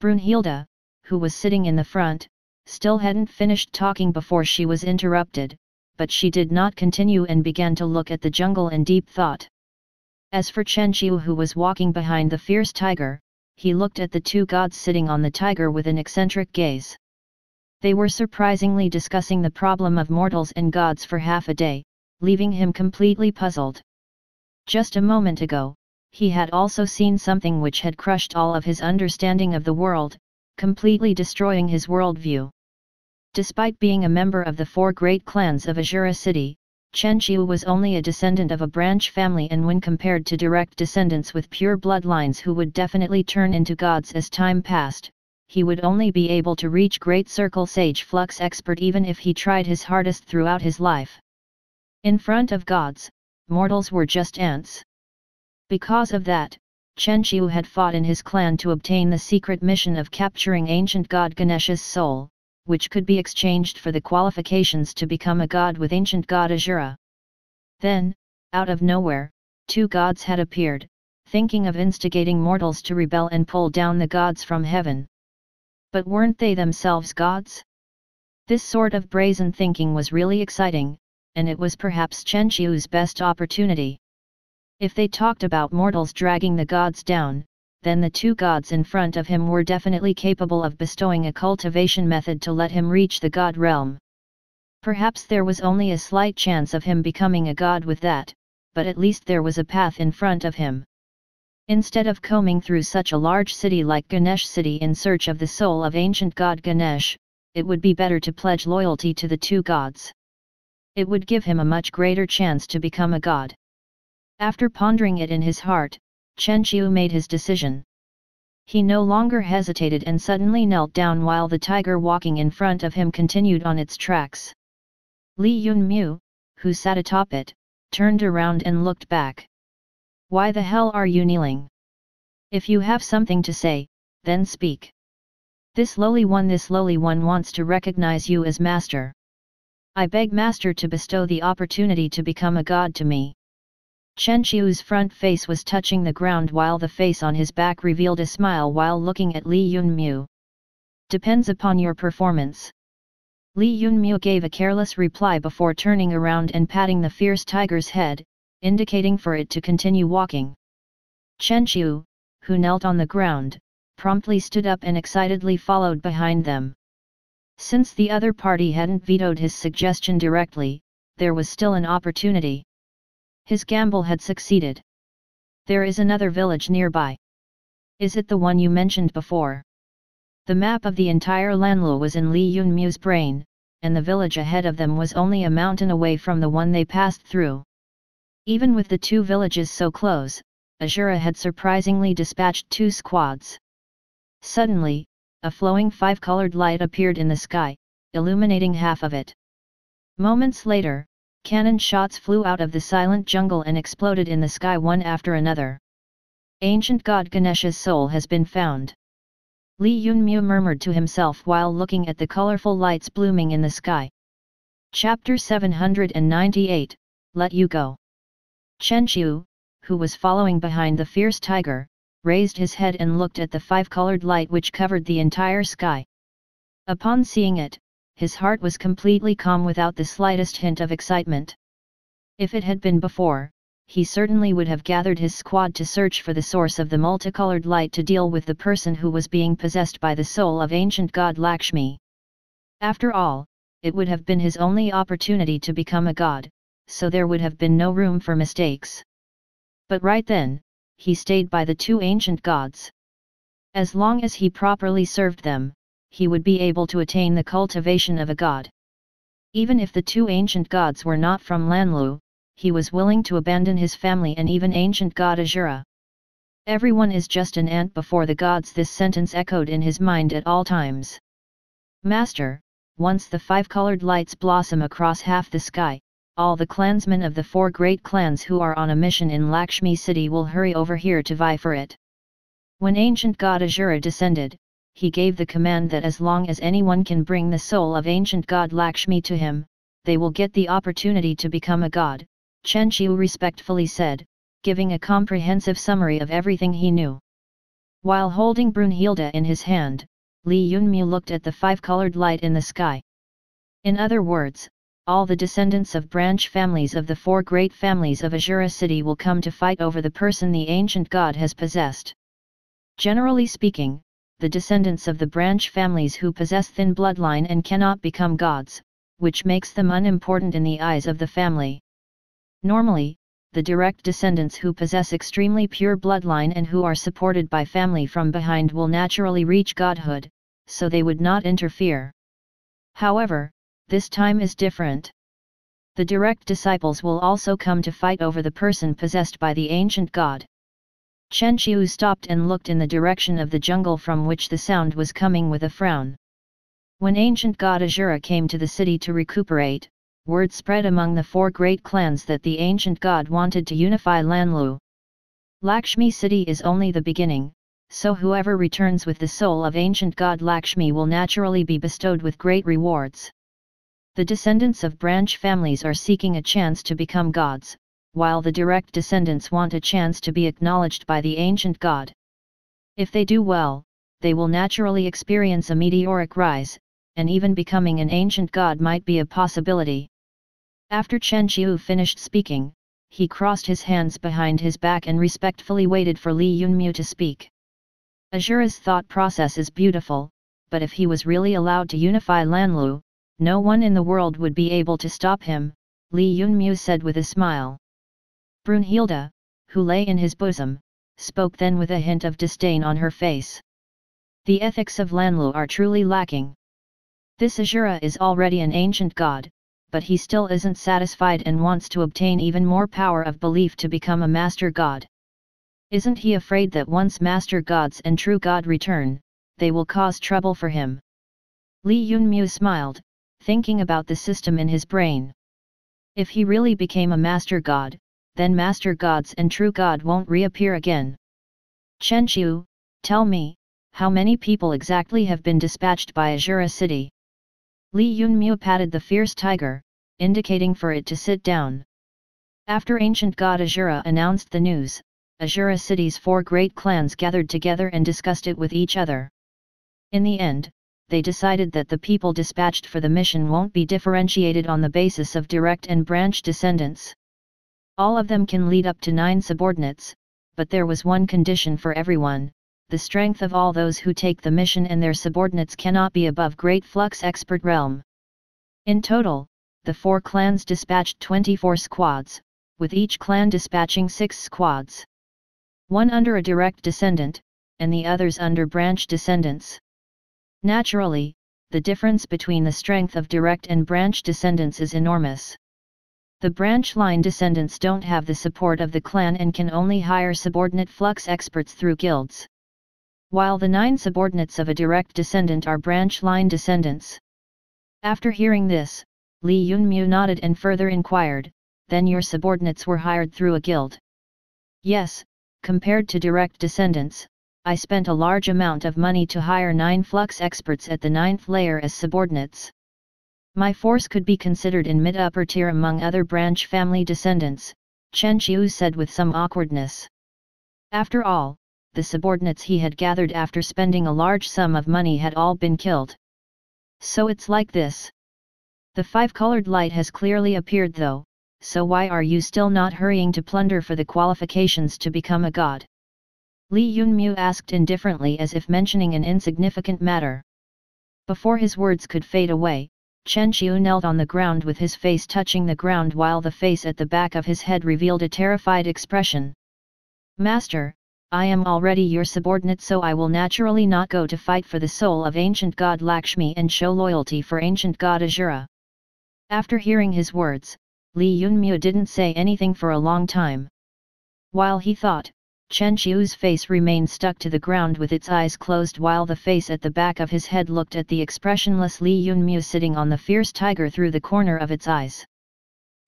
Brunhilde, who was sitting in the front, still hadn't finished talking before she was interrupted, but she did not continue and began to look at the jungle in deep thought. As for Chen Qiu, who was walking behind the fierce tiger, he looked at the 2 gods sitting on the tiger with an eccentric gaze. They were surprisingly discussing the problem of mortals and gods for half a day, leaving him completely puzzled. Just a moment ago, he had also seen something which had crushed all of his understanding of the world, completely destroying his worldview. Despite being a member of the 4 great clans of Azura City, Chen Qiu was only a descendant of a branch family, and when compared to direct descendants with pure bloodlines who would definitely turn into gods as time passed, he would only be able to reach Great Circle Sage Flux Expert even if he tried his hardest throughout his life. In front of gods, mortals were just ants. Because of that, Chen Qiu had fought in his clan to obtain the secret mission of capturing ancient god Ganesh's soul, which could be exchanged for the qualifications to become a god with ancient god Azura. Then, out of nowhere, 2 gods had appeared, thinking of instigating mortals to rebel and pull down the gods from heaven. But weren't they themselves gods? This sort of brazen thinking was really exciting, and it was perhaps Chen Qiu's best opportunity. If they talked about mortals dragging the gods down, then the 2 gods in front of him were definitely capable of bestowing a cultivation method to let him reach the god realm. Perhaps there was only a slight chance of him becoming a god with that, but at least there was a path in front of him. Instead of combing through such a large city like Ganesh City in search of the soul of ancient god Ganesh, it would be better to pledge loyalty to the 2 gods. It would give him a much greater chance to become a god. After pondering it in his heart, Chen Qiu made his decision. He no longer hesitated and suddenly knelt down while the tiger walking in front of him continued on its tracks. Li Yunmu, who sat atop it, turned around and looked back. "Why the hell are you kneeling? If you have something to say, then speak. This lowly one wants to recognize you as master. I beg master to bestow the opportunity to become a god to me." Chen Qiu's front face was touching the ground while the face on his back revealed a smile while looking at Li Yunmu. "Depends upon your performance." Li Yunmu gave a careless reply before turning around and patting the fierce tiger's head, indicating for it to continue walking. Chen Qiu, who knelt on the ground, promptly stood up and excitedly followed behind them. Since the other party hadn't vetoed his suggestion directly, there was still an opportunity. His gamble had succeeded. "There is another village nearby. Is it the one you mentioned before?" The map of the entire Lanlu was in Li Yunmu's brain, and the village ahead of them was only a mountain away from the one they passed through. Even with the 2 villages so close, Azura had surprisingly dispatched 2 squads. Suddenly, a flowing 5-colored light appeared in the sky, illuminating half of it. Moments later, cannon shots flew out of the silent jungle and exploded in the sky one after another. "Ancient god Ganesh's soul has been found," Li Yunmu murmured to himself while looking at the colorful lights blooming in the sky. Chapter 798, Let You Go. Chen Qiu, who was following behind the fierce tiger, raised his head and looked at the 5-colored light which covered the entire sky. Upon seeing it, his heart was completely calm without the slightest hint of excitement. If it had been before, he certainly would have gathered his squad to search for the source of the multicolored light to deal with the person who was being possessed by the soul of ancient god Lakshmi. After all, it would have been his only opportunity to become a god, so there would have been no room for mistakes. But right then, he stayed by the 2 ancient gods. As long as he properly served them, he would be able to attain the cultivation of a god. Even if the 2 ancient gods were not from Lanlu, he was willing to abandon his family and even ancient god Azura. "Everyone is just an ant before the gods." This sentence echoed in his mind at all times. "Master, once the 5-colored lights blossom across half the sky, all the clansmen of the 4 great clans who are on a mission in Lakshmi City will hurry over here to vie for it." When ancient god Azura descended, he gave the command that as long as anyone can bring the soul of ancient god Lakshmi to him, they will get the opportunity to become a god, Chen Qiu respectfully said, giving a comprehensive summary of everything he knew. While holding Brunhilde in his hand, Li Yunmu looked at the 5-colored light in the sky. In other words, all the descendants of branch families of the 4 great families of Azura City will come to fight over the person the ancient god has possessed. Generally speaking, the descendants of the branch families who possess thin bloodline and cannot become gods, which makes them unimportant in the eyes of the family. Normally, the direct descendants who possess extremely pure bloodline and who are supported by family from behind will naturally reach godhood, so they would not interfere. However, this time is different. The direct disciples will also come to fight over the person possessed by the ancient god. Chen Qiu stopped and looked in the direction of the jungle from which the sound was coming with a frown. When ancient god Azura came to the city to recuperate, word spread among the 4 great clans that the ancient god wanted to unify Lanlu. Lakshmi city is only the beginning, so whoever returns with the soul of ancient god Lakshmi will naturally be bestowed with great rewards. The descendants of branch families are seeking a chance to become gods, while the direct descendants want a chance to be acknowledged by the ancient god. If they do well, they will naturally experience a meteoric rise, and even becoming an ancient god might be a possibility. After Chen Qiu finished speaking, he crossed his hands behind his back and respectfully waited for Li Yunmu to speak. Azura's thought process is beautiful, but if he was really allowed to unify Lanlu, no one in the world would be able to stop him, Li Yunmu said with a smile. Brunhilde, who lay in his bosom, spoke then with a hint of disdain on her face. The ethics of Lanlu are truly lacking. This Azura is already an ancient god, but he still isn't satisfied and wants to obtain even more power of belief to become a master god. Isn't he afraid that once master gods and true god return, they will cause trouble for him? Li Yunmu smiled, thinking about the system in his brain. If he really became a master god, then master gods and true god won't reappear again. Chen Qiu, tell me, how many people exactly have been dispatched by Azura city? Li Yunmu patted the fierce tiger, indicating for it to sit down. After ancient god Azura announced the news, Azura city's 4 great clans gathered together and discussed it with each other. In the end, they decided that the people dispatched for the mission won't be differentiated on the basis of direct and branch descendants. All of them can lead up to 9 subordinates, but there was one condition for everyone: the strength of all those who take the mission and their subordinates cannot be above Great Flux Expert Realm. In total, the 4 clans dispatched 24 squads, with each clan dispatching 6 squads. 1 under a direct descendant, and the others under branch descendants. Naturally, the difference between the strength of direct and branch descendants is enormous. The branch line descendants don't have the support of the clan and can only hire subordinate flux experts through guilds, while the 9 subordinates of a direct descendant are branch line descendants. After hearing this, Li Yunmu nodded and further inquired, then your subordinates were hired through a guild? Yes, compared to direct descendants, I spent a large amount of money to hire 9 flux experts at the 9th layer as subordinates. My force could be considered in mid-upper tier among other branch family descendants, Chen Qiu said with some awkwardness. After all, the subordinates he had gathered after spending a large sum of money had all been killed. So it's like this. The 5-colored light has clearly appeared though, so why are you still not hurrying to plunder for the qualifications to become a god? Li Yunmu asked indifferently as if mentioning an insignificant matter. Before his words could fade away, Chen Qiu knelt on the ground with his face touching the ground while the face at the back of his head revealed a terrified expression. Master, I am already your subordinate, so I will naturally not go to fight for the soul of ancient god Lakshmi and show loyalty for ancient god Azura. After hearing his words, Li Yunmu didn't say anything for a long time. While he thought, Chen Qiu's face remained stuck to the ground with its eyes closed while the face at the back of his head looked at the expressionless Li Yunmu sitting on the fierce tiger through the corner of its eyes.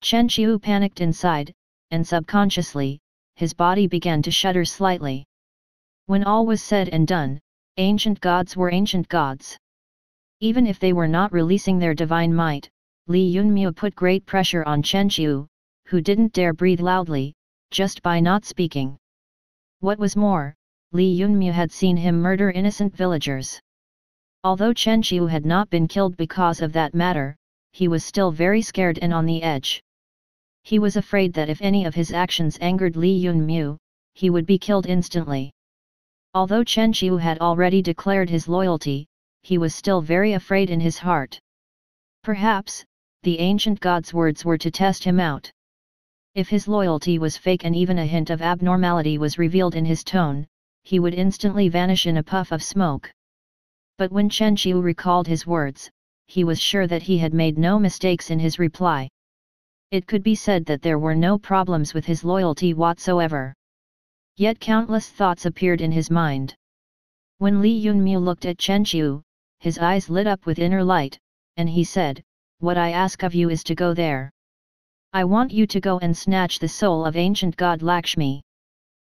Chen Qiu panicked inside, and subconsciously, his body began to shudder slightly. When all was said and done, ancient gods were ancient gods. Even if they were not releasing their divine might, Li Yunmu put great pressure on Chen Qiu, who didn't dare breathe loudly, just by not speaking. What was more, Li Yunmu had seen him murder innocent villagers. Although Chen Qiu had not been killed because of that matter, he was still very scared and on the edge. He was afraid that if any of his actions angered Li Yunmu, he would be killed instantly. Although Chen Qiu had already declared his loyalty, he was still very afraid in his heart. Perhaps, the ancient god's words were to test him out. If his loyalty was fake and even a hint of abnormality was revealed in his tone, he would instantly vanish in a puff of smoke. But when Chen Qiu recalled his words, he was sure that he had made no mistakes in his reply. It could be said that there were no problems with his loyalty whatsoever. Yet countless thoughts appeared in his mind. When Li Yunmu looked at Chen Qiu, his eyes lit up with inner light, and he said, "What I ask of you is to go there. I want you to go and snatch the soul of ancient god Lakshmi.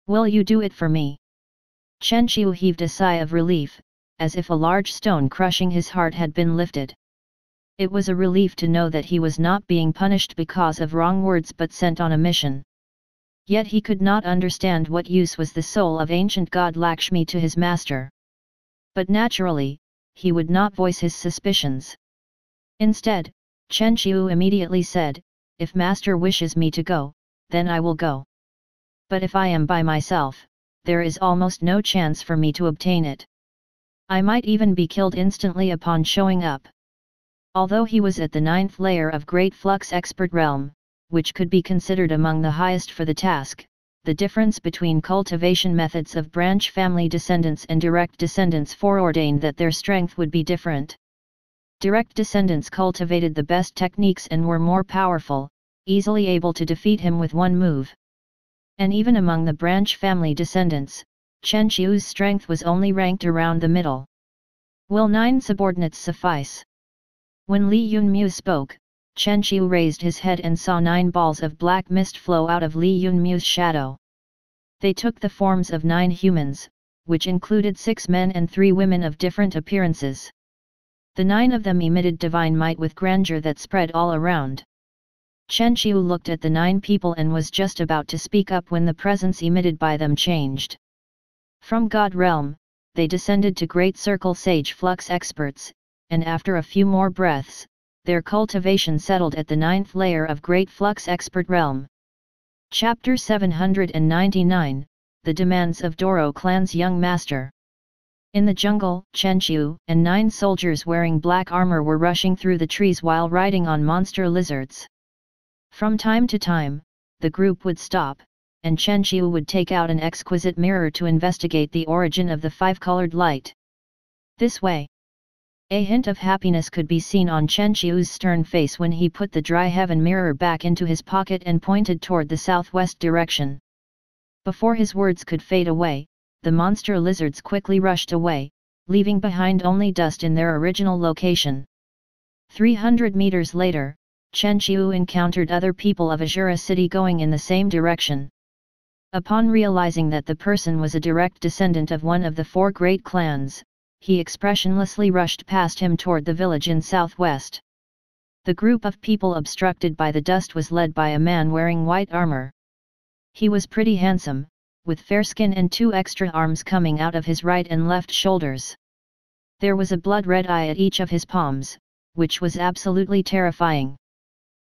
Will you do it for me?" Chen Qiu heaved a sigh of relief, as if a large stone crushing his heart had been lifted. It was a relief to know that he was not being punished because of wrong words but sent on a mission. Yet he could not understand what use was the soul of ancient god Lakshmi to his master. But naturally, he would not voice his suspicions. Instead, Chen Qiu immediately said, "If master wishes me to go, then I will go. But if I am by myself, there is almost no chance for me to obtain it. I might even be killed instantly upon showing up." Although he was at the 9th layer of Great Flux Expert Realm, which could be considered among the highest for the task, the difference between cultivation methods of branch family descendants and direct descendants foreordained that their strength would be different. Direct descendants cultivated the best techniques and were more powerful, easily able to defeat him with one move. And even among the branch family descendants, Chen Qiu's strength was only ranked around the middle. Will 9 subordinates suffice? When Li Yunmu spoke, Chen Qiu raised his head and saw 9 balls of black mist flow out of Li Yunmu's shadow. They took the forms of 9 humans, which included 6 men and 3 women of different appearances. The 9 of them emitted divine might with grandeur that spread all around. Chen Qiu looked at the 9 people and was just about to speak up when the presence emitted by them changed. From God Realm, they descended to Great Circle Sage Flux Experts, and after a few more breaths, their cultivation settled at the 9th layer of Great Flux Expert Realm. Chapter 799, The Demands of Doro Clan's Young Master. In the jungle, Chen Qiu and 9 soldiers wearing black armor were rushing through the trees while riding on monster lizards. From time to time, the group would stop, and Chen Qiu would take out an exquisite mirror to investigate the origin of the 5-colored light. This way, a hint of happiness could be seen on Chen Qiu's stern face when he put the dry heaven mirror back into his pocket and pointed toward the southwest direction. Before his words could fade away, the monster lizards quickly rushed away, leaving behind only dust in their original location. 300 meters later, Chen Qiu encountered other people of Azura City going in the same direction. Upon realizing that the person was a direct descendant of one of the 4 great clans, he expressionlessly rushed past him toward the village in southwest. The group of people obstructed by the dust was led by a man wearing white armor. He was pretty handsome, with fair skin and 2 extra arms coming out of his right and left shoulders. There was a blood-red eye at each of his palms, which was absolutely terrifying.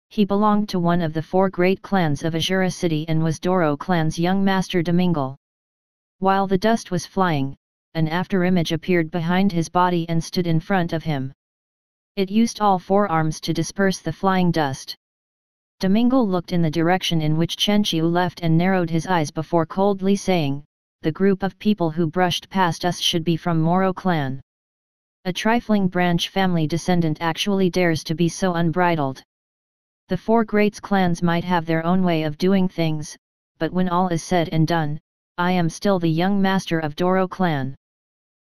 He belonged to one of the 4 great clans of Azura City and was Doro clan's young master Domingo. While the dust was flying, an afterimage appeared behind his body and stood in front of him. It used all 4 arms to disperse the flying dust. Domingo looked in the direction in which Chen Qiu left and narrowed his eyes before coldly saying, "The group of people who brushed past us should be from Moro clan. A trifling branch family descendant actually dares to be so unbridled. The 4 great clans might have their own way of doing things, but when all is said and done, I am still the young master of Doro clan."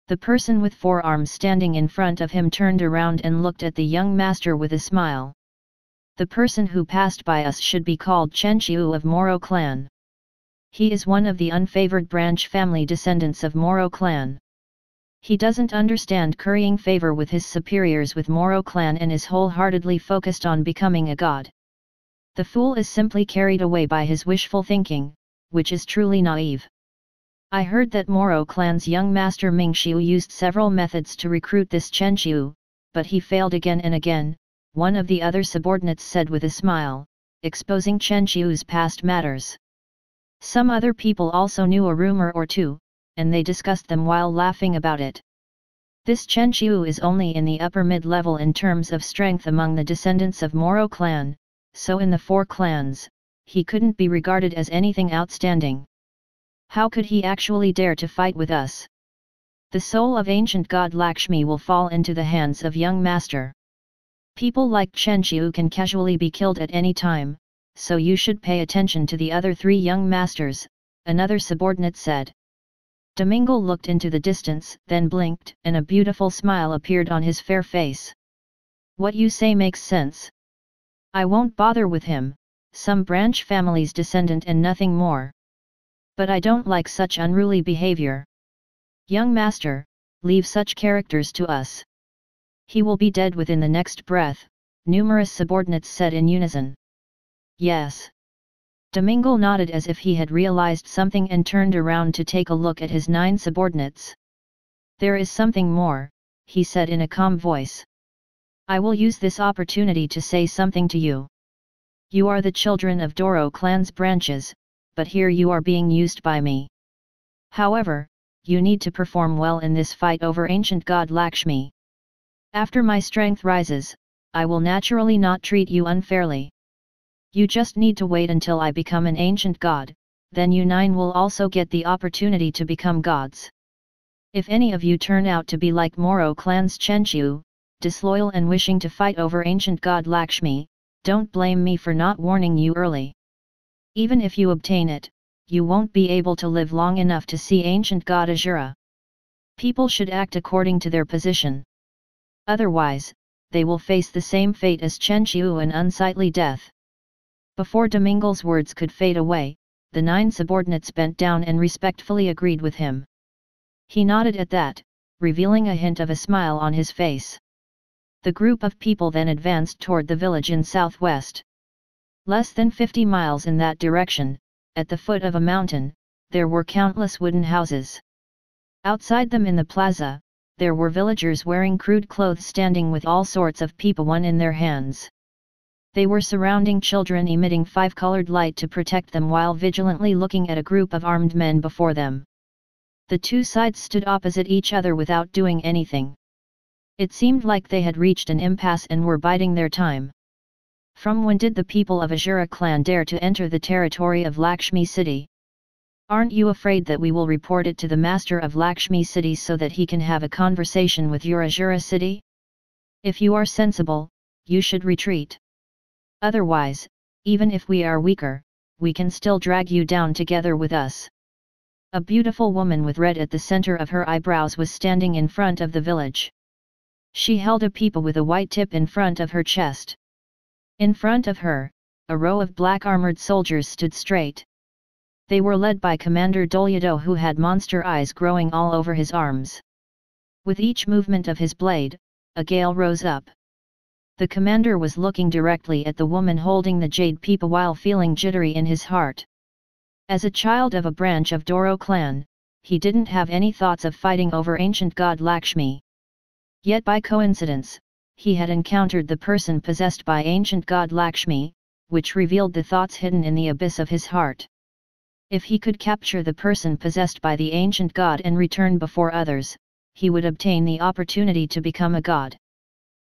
The person with 4 arms standing in front of him turned around and looked at the young master with a smile. "The person who passed by us should be called Chen Qiu of Moro clan. He is one of the unfavored branch family descendants of Moro clan. He doesn't understand currying favor with his superiors with Moro clan and is wholeheartedly focused on becoming a god. The fool is simply carried away by his wishful thinking, which is truly naive. I heard that Moro clan's young master Ming Xiu used several methods to recruit this Chen Qiu, but he failed again and again," one of the other subordinates said with a smile, exposing Chen Qiu's past matters. Some other people also knew a rumor or two, and they discussed them while laughing about it. This Chen Qiu is only in the upper mid-level in terms of strength among the descendants of Moro clan, so in the 4 clans, he couldn't be regarded as anything outstanding. How could he actually dare to fight with us? The soul of ancient god Lakshmi will fall into the hands of young master. People like Chen-Chiu can casually be killed at any time, so you should pay attention to the other 3 young masters, another subordinate said. Domingo looked into the distance, then blinked, and a beautiful smile appeared on his fair face. What you say makes sense. I won't bother with him, some branch family's descendant and nothing more. But I don't like such unruly behavior. Young master, leave such characters to us. He will be dead within the next breath, numerous subordinates said in unison. Yes. Domingo nodded as if he had realized something and turned around to take a look at his 9 subordinates. There is something more, he said in a calm voice. I will use this opportunity to say something to you. You are the children of Doro clan's branches, but here you are being used by me. However, you need to perform well in this fight over ancient god Lakshmi. After my strength rises, I will naturally not treat you unfairly. You just need to wait until I become an ancient god, then you 9 will also get the opportunity to become gods. If any of you turn out to be like Moro clan's Chen-Chiu, disloyal and wishing to fight over ancient god Lakshmi, don't blame me for not warning you early. Even if you obtain it, you won't be able to live long enough to see ancient god Azura. People should act according to their position. Otherwise, they will face the same fate as Chen-Chiu, an unsightly death. Before Domingo's words could fade away, the 9 subordinates bent down and respectfully agreed with him. He nodded at that, revealing a hint of a smile on his face. The group of people then advanced toward the village in southwest. Less than 50 miles in that direction, at the foot of a mountain, there were countless wooden houses. Outside them in the plaza, there were villagers wearing crude clothes standing with all sorts of pipawan in their hands. They were surrounding children emitting 5-colored light to protect them while vigilantly looking at a group of armed men before them. The 2 sides stood opposite each other without doing anything. It seemed like they had reached an impasse and were biding their time. From when did the people of Azura clan dare to enter the territory of Lakshmi city? Aren't you afraid that we will report it to the master of Lakshmi city so that he can have a conversation with your Azura city? If you are sensible, you should retreat. Otherwise, even if we are weaker, we can still drag you down together with us. A beautiful woman with red at the center of her eyebrows was standing in front of the village. She held a pipa with a white tip in front of her chest. In front of her, a row of black armored soldiers stood straight. They were led by Commander Dolyato, who had monster eyes growing all over his arms. With each movement of his blade, a gale rose up. The commander was looking directly at the woman holding the jade pipa while feeling jittery in his heart. As a child of a branch of Doro clan, he didn't have any thoughts of fighting over ancient god Lakshmi. Yet by coincidence, he had encountered the person possessed by ancient god Lakshmi, which revealed the thoughts hidden in the abyss of his heart. If he could capture the person possessed by the ancient god and return before others, he would obtain the opportunity to become a god.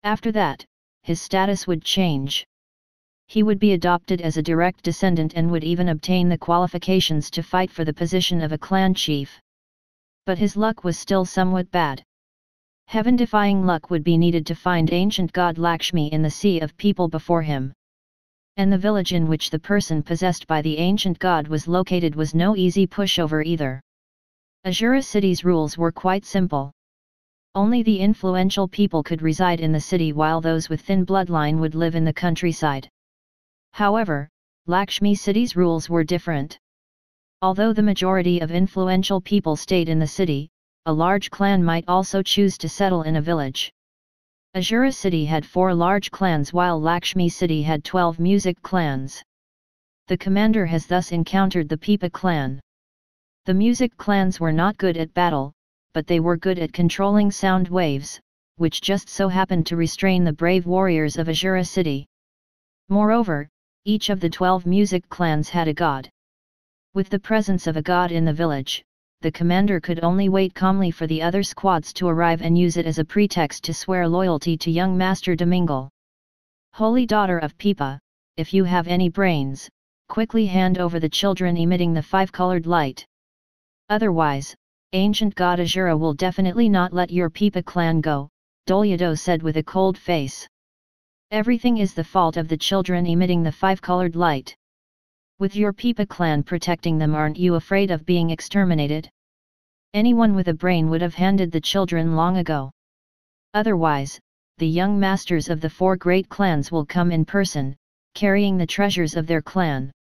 After that, his status would change. He would be adopted as a direct descendant and would even obtain the qualifications to fight for the position of a clan chief. But his luck was still somewhat bad. Heaven-defying luck would be needed to find ancient god Lakshmi in the sea of people before him. And the village in which the person possessed by the ancient god was located was no easy pushover either. Azura city's rules were quite simple. Only the influential people could reside in the city while those with thin bloodline would live in the countryside. However, Lakshmi city's rules were different. Although the majority of influential people stayed in the city, a large clan might also choose to settle in a village. Azura city had 4 large clans while Lakshmi city had 12 music clans. The commander has thus encountered the Pipa clan. The music clans were not good at battle, but they were good at controlling sound waves, which just so happened to restrain the brave warriors of Azura city. Moreover, each of the 12 music clans had a god. With the presence of a god in the village, the commander could only wait calmly for the other squads to arrive and use it as a pretext to swear loyalty to young Master Domingo. Holy daughter of Pipa, if you have any brains, quickly hand over the children emitting the 5-colored light. Otherwise, Ancient God Azura will definitely not let your Pipa clan go, Dolyodo said with a cold face. Everything is the fault of the children emitting the five-colored light. With your Pipa clan protecting them, aren't you afraid of being exterminated? Anyone with a brain would have handed the children long ago. Otherwise, the young masters of the four great clans will come in person, carrying the treasures of their clan.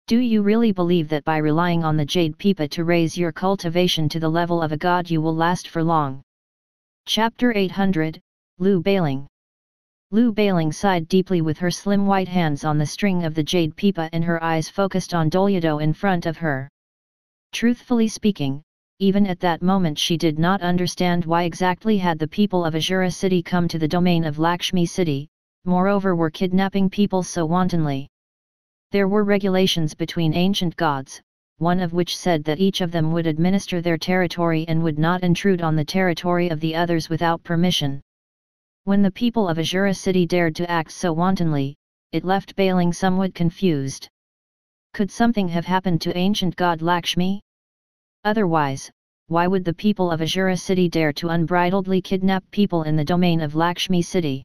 Do you really believe that by relying on the Jade Pipa to raise your cultivation to the level of a god you will last for long? Chapter 800, Liu Bailing. Liu Bailing sighed deeply with her slim white hands on the string of the Jade Pipa and her eyes focused on Dolyodo in front of her. Truthfully speaking, even at that moment she did not understand why exactly had the people of Azura City come to the domain of Lakshmi City, moreover were kidnapping people so wantonly. There were regulations between ancient gods, one of which said that each of them would administer their territory and would not intrude on the territory of the others without permission. When the people of Azura City dared to act so wantonly, it left Bailing somewhat confused. Could something have happened to ancient god Lakshmi? Otherwise, why would the people of Azura City dare to unbridledly kidnap people in the domain of Lakshmi City?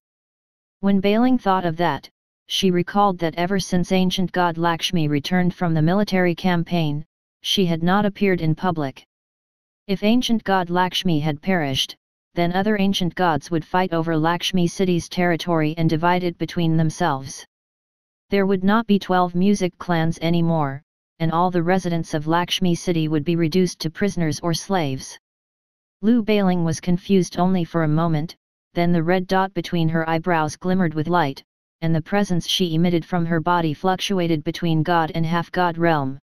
When Bailing thought of that, she recalled that ever since ancient god Lakshmi returned from the military campaign, she had not appeared in public. If ancient god Lakshmi had perished, then other ancient gods would fight over Lakshmi City's territory and divide it between themselves. There would not be 12 music clans anymore, and all the residents of Lakshmi City would be reduced to prisoners or slaves. Liu Bailing was confused only for a moment, then the red dot between her eyebrows glimmered with light, and the presence she emitted from her body fluctuated between god and half-god realm.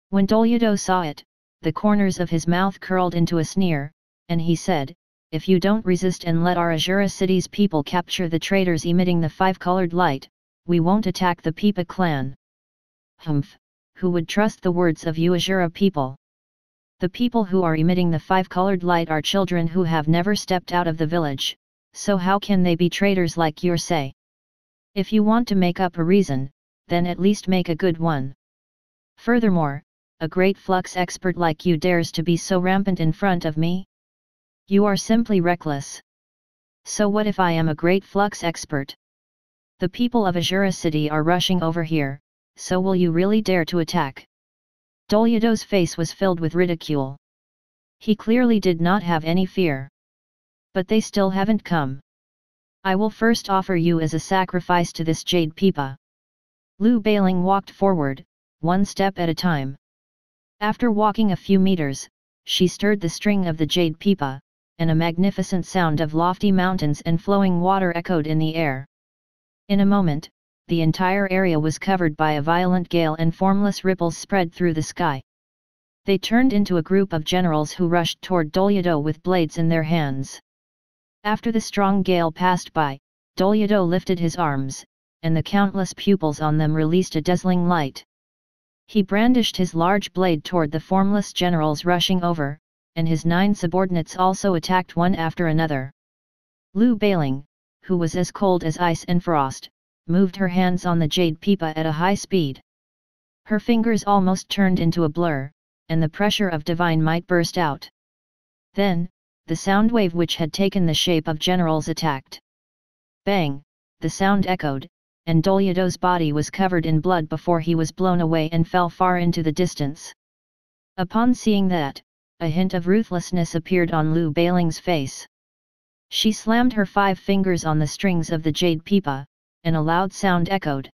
When Dolyodo saw it, the corners of his mouth curled into a sneer, and he said, "If you don't resist and let our Azura City's people capture the traitors emitting the five-colored light, we won't attack the Pipa clan." Humph, who would trust the words of you Azura people? The people who are emitting the five-colored light are children who have never stepped out of the village, so how can they be traitors like you say? If you want to make up a reason, then at least make a good one. Furthermore, a great flux expert like you dares to be so rampant in front of me? You are simply reckless. So what if I am a great flux expert? The people of Azura City are rushing over here, so will you really dare to attack? Dolyodo's face was filled with ridicule. He clearly did not have any fear. But they still haven't come. I will first offer you as a sacrifice to this Jade Pipa. Liu Bailing walked forward, one step at a time. After walking a few meters, she stirred the string of the Jade Pipa, and a magnificent sound of lofty mountains and flowing water echoed in the air. In a moment, the entire area was covered by a violent gale and formless ripples spread through the sky. They turned into a group of generals who rushed toward Dolyodo with blades in their hands. After the strong gale passed by, Dolyodo lifted his arms, and the countless pupils on them released a dazzling light. He brandished his large blade toward the formless generals rushing over, and his 9 subordinates also attacked one after another. Liu Bailing, who was as cold as ice and frost, moved her hands on the Jade Pipa at a high speed. Her fingers almost turned into a blur, and the pressure of divine might burst out. Then, the sound wave which had taken the shape of generals attacked. Bang, the sound echoed, and Dolyodo's body was covered in blood before he was blown away and fell far into the distance. Upon seeing that, a hint of ruthlessness appeared on Liu Bailing's face. She slammed her 5 fingers on the strings of the Jade Pipa, and a loud sound echoed.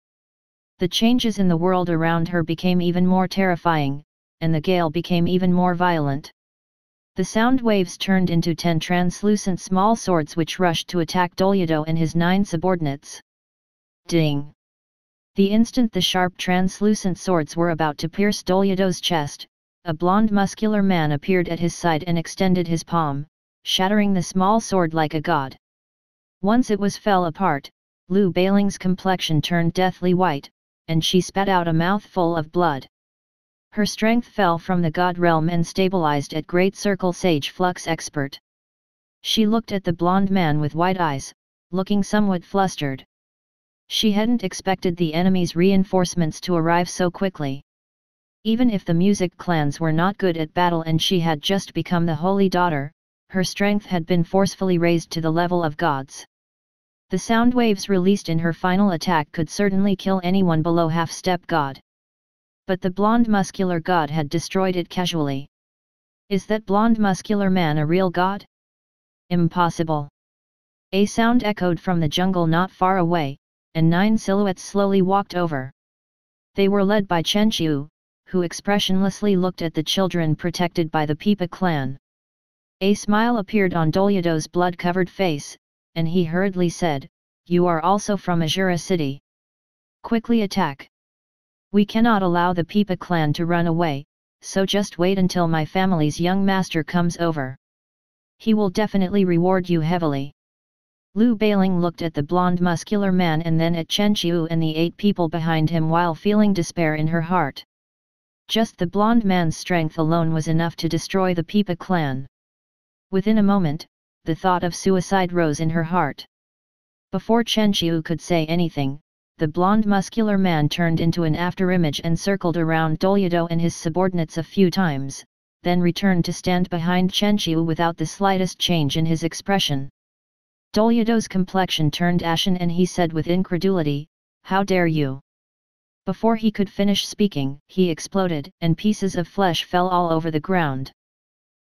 The changes in the world around her became even more terrifying, and the gale became even more violent. The sound waves turned into 10 translucent small swords which rushed to attack Dolyodo and his 9 subordinates. Ding! The instant the sharp translucent swords were about to pierce Dolyodo's chest, a blond muscular man appeared at his side and extended his palm, shattering the small sword like a god. Once it fell apart, Liu Bailing's complexion turned deathly white, and she spat out a mouthful of blood. Her strength fell from the god realm and stabilized at Great Circle Sage Flux Expert. She looked at the blond man with wide eyes, looking somewhat flustered. She hadn't expected the enemy's reinforcements to arrive so quickly. Even if the music clans were not good at battle and she had just become the holy daughter, her strength had been forcefully raised to the level of gods. The sound waves released in her final attack could certainly kill anyone below half-step god. But the blonde muscular god had destroyed it casually. Is that blonde muscular man a real god? Impossible. A sound echoed from the jungle not far away, and 9 silhouettes slowly walked over. They were led by Chen Qiu, who expressionlessly looked at the children protected by the Pipa clan. A smile appeared on Dolyado's blood-covered face, and he hurriedly said, "You are also from Azura City. Quickly attack. We cannot allow the Pipa clan to run away, so just wait until my family's young master comes over. He will definitely reward you heavily." Liu Bailing looked at the blonde muscular man and then at Chen Qiu and the 8 people behind him while feeling despair in her heart. Just the blonde man's strength alone was enough to destroy the Pipa clan. Within a moment, the thought of suicide rose in her heart. Before Chen Qiu could say anything, the blonde muscular man turned into an afterimage and circled around Dolyado and his subordinates a few times, then returned to stand behind Chen Qiu without the slightest change in his expression. Dolyado's complexion turned ashen and he said with incredulity, "How dare you?" Before he could finish speaking, he exploded and pieces of flesh fell all over the ground.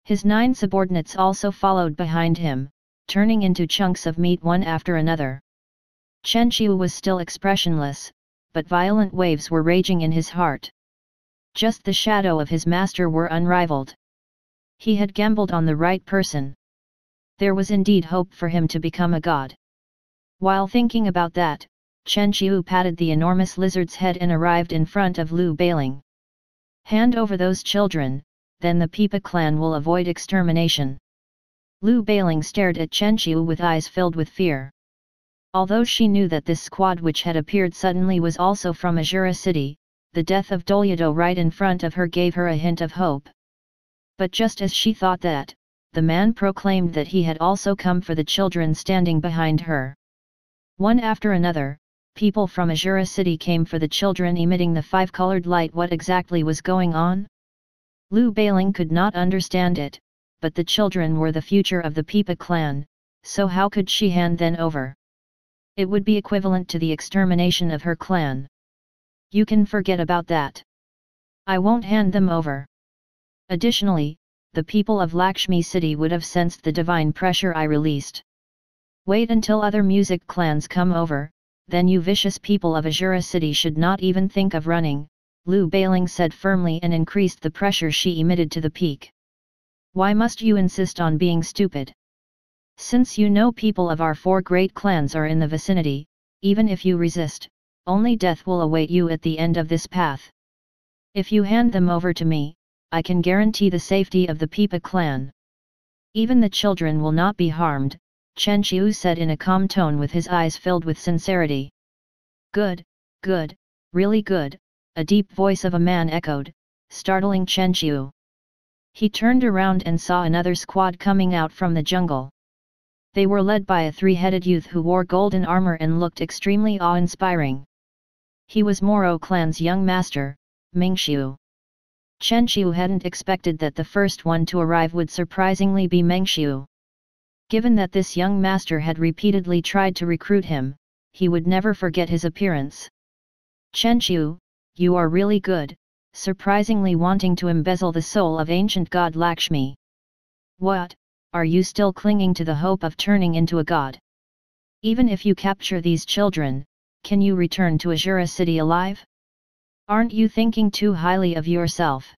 His 9 subordinates also followed behind him, turning into chunks of meat one after another. Chen Qiu was still expressionless, but violent waves were raging in his heart. Just the shadow of his master were unrivaled. He had gambled on the right person. There was indeed hope for him to become a god. While thinking about that, Chen Qiu patted the enormous lizard's head and arrived in front of Liu Bailing. "Hand over those children, then the Pipa clan will avoid extermination." Liu Bailing stared at Chen Qiu with eyes filled with fear. Although she knew that this squad which had appeared suddenly was also from Azura City, the death of Dolyado right in front of her gave her a hint of hope. But just as she thought that, the man proclaimed that he had also come for the children standing behind her. One after another, people from Azura City came for the children emitting the 5-colored light. What exactly was going on? Liu Bailing could not understand it, but the children were the future of the Pipa clan, so how could she hand them over? It would be equivalent to the extermination of her clan. "You can forget about that. I won't hand them over." Additionally, the people of Lakshmi City would have sensed the divine pressure I released. "Wait until other music clans come over, then you vicious people of Azura City should not even think of running," Liu Bailing said firmly and increased the pressure she emitted to the peak. "Why must you insist on being stupid? Since you know people of our 4 great clans are in the vicinity, even if you resist, only death will await you at the end of this path. If you hand them over to me, I can guarantee the safety of the Pipa clan. Even the children will not be harmed," Chen Qiu said in a calm tone with his eyes filled with sincerity. "Good, good, really good," a deep voice of a man echoed, startling Chen Qiu. He turned around and saw another squad coming out from the jungle. They were led by a 3-headed youth who wore golden armor and looked extremely awe-inspiring. He was Moro clan's young master, Mengxiu. Chen Qiu hadn't expected that the first one to arrive would surprisingly be Mengxiu. Given that this young master had repeatedly tried to recruit him, he would never forget his appearance. "Chen Qiu, you are really good, surprisingly wanting to embezzle the soul of ancient god Lakshmi. What? Are you still clinging to the hope of turning into a god? Even if you capture these children, can you return to Azura City alive? Aren't you thinking too highly of yourself?"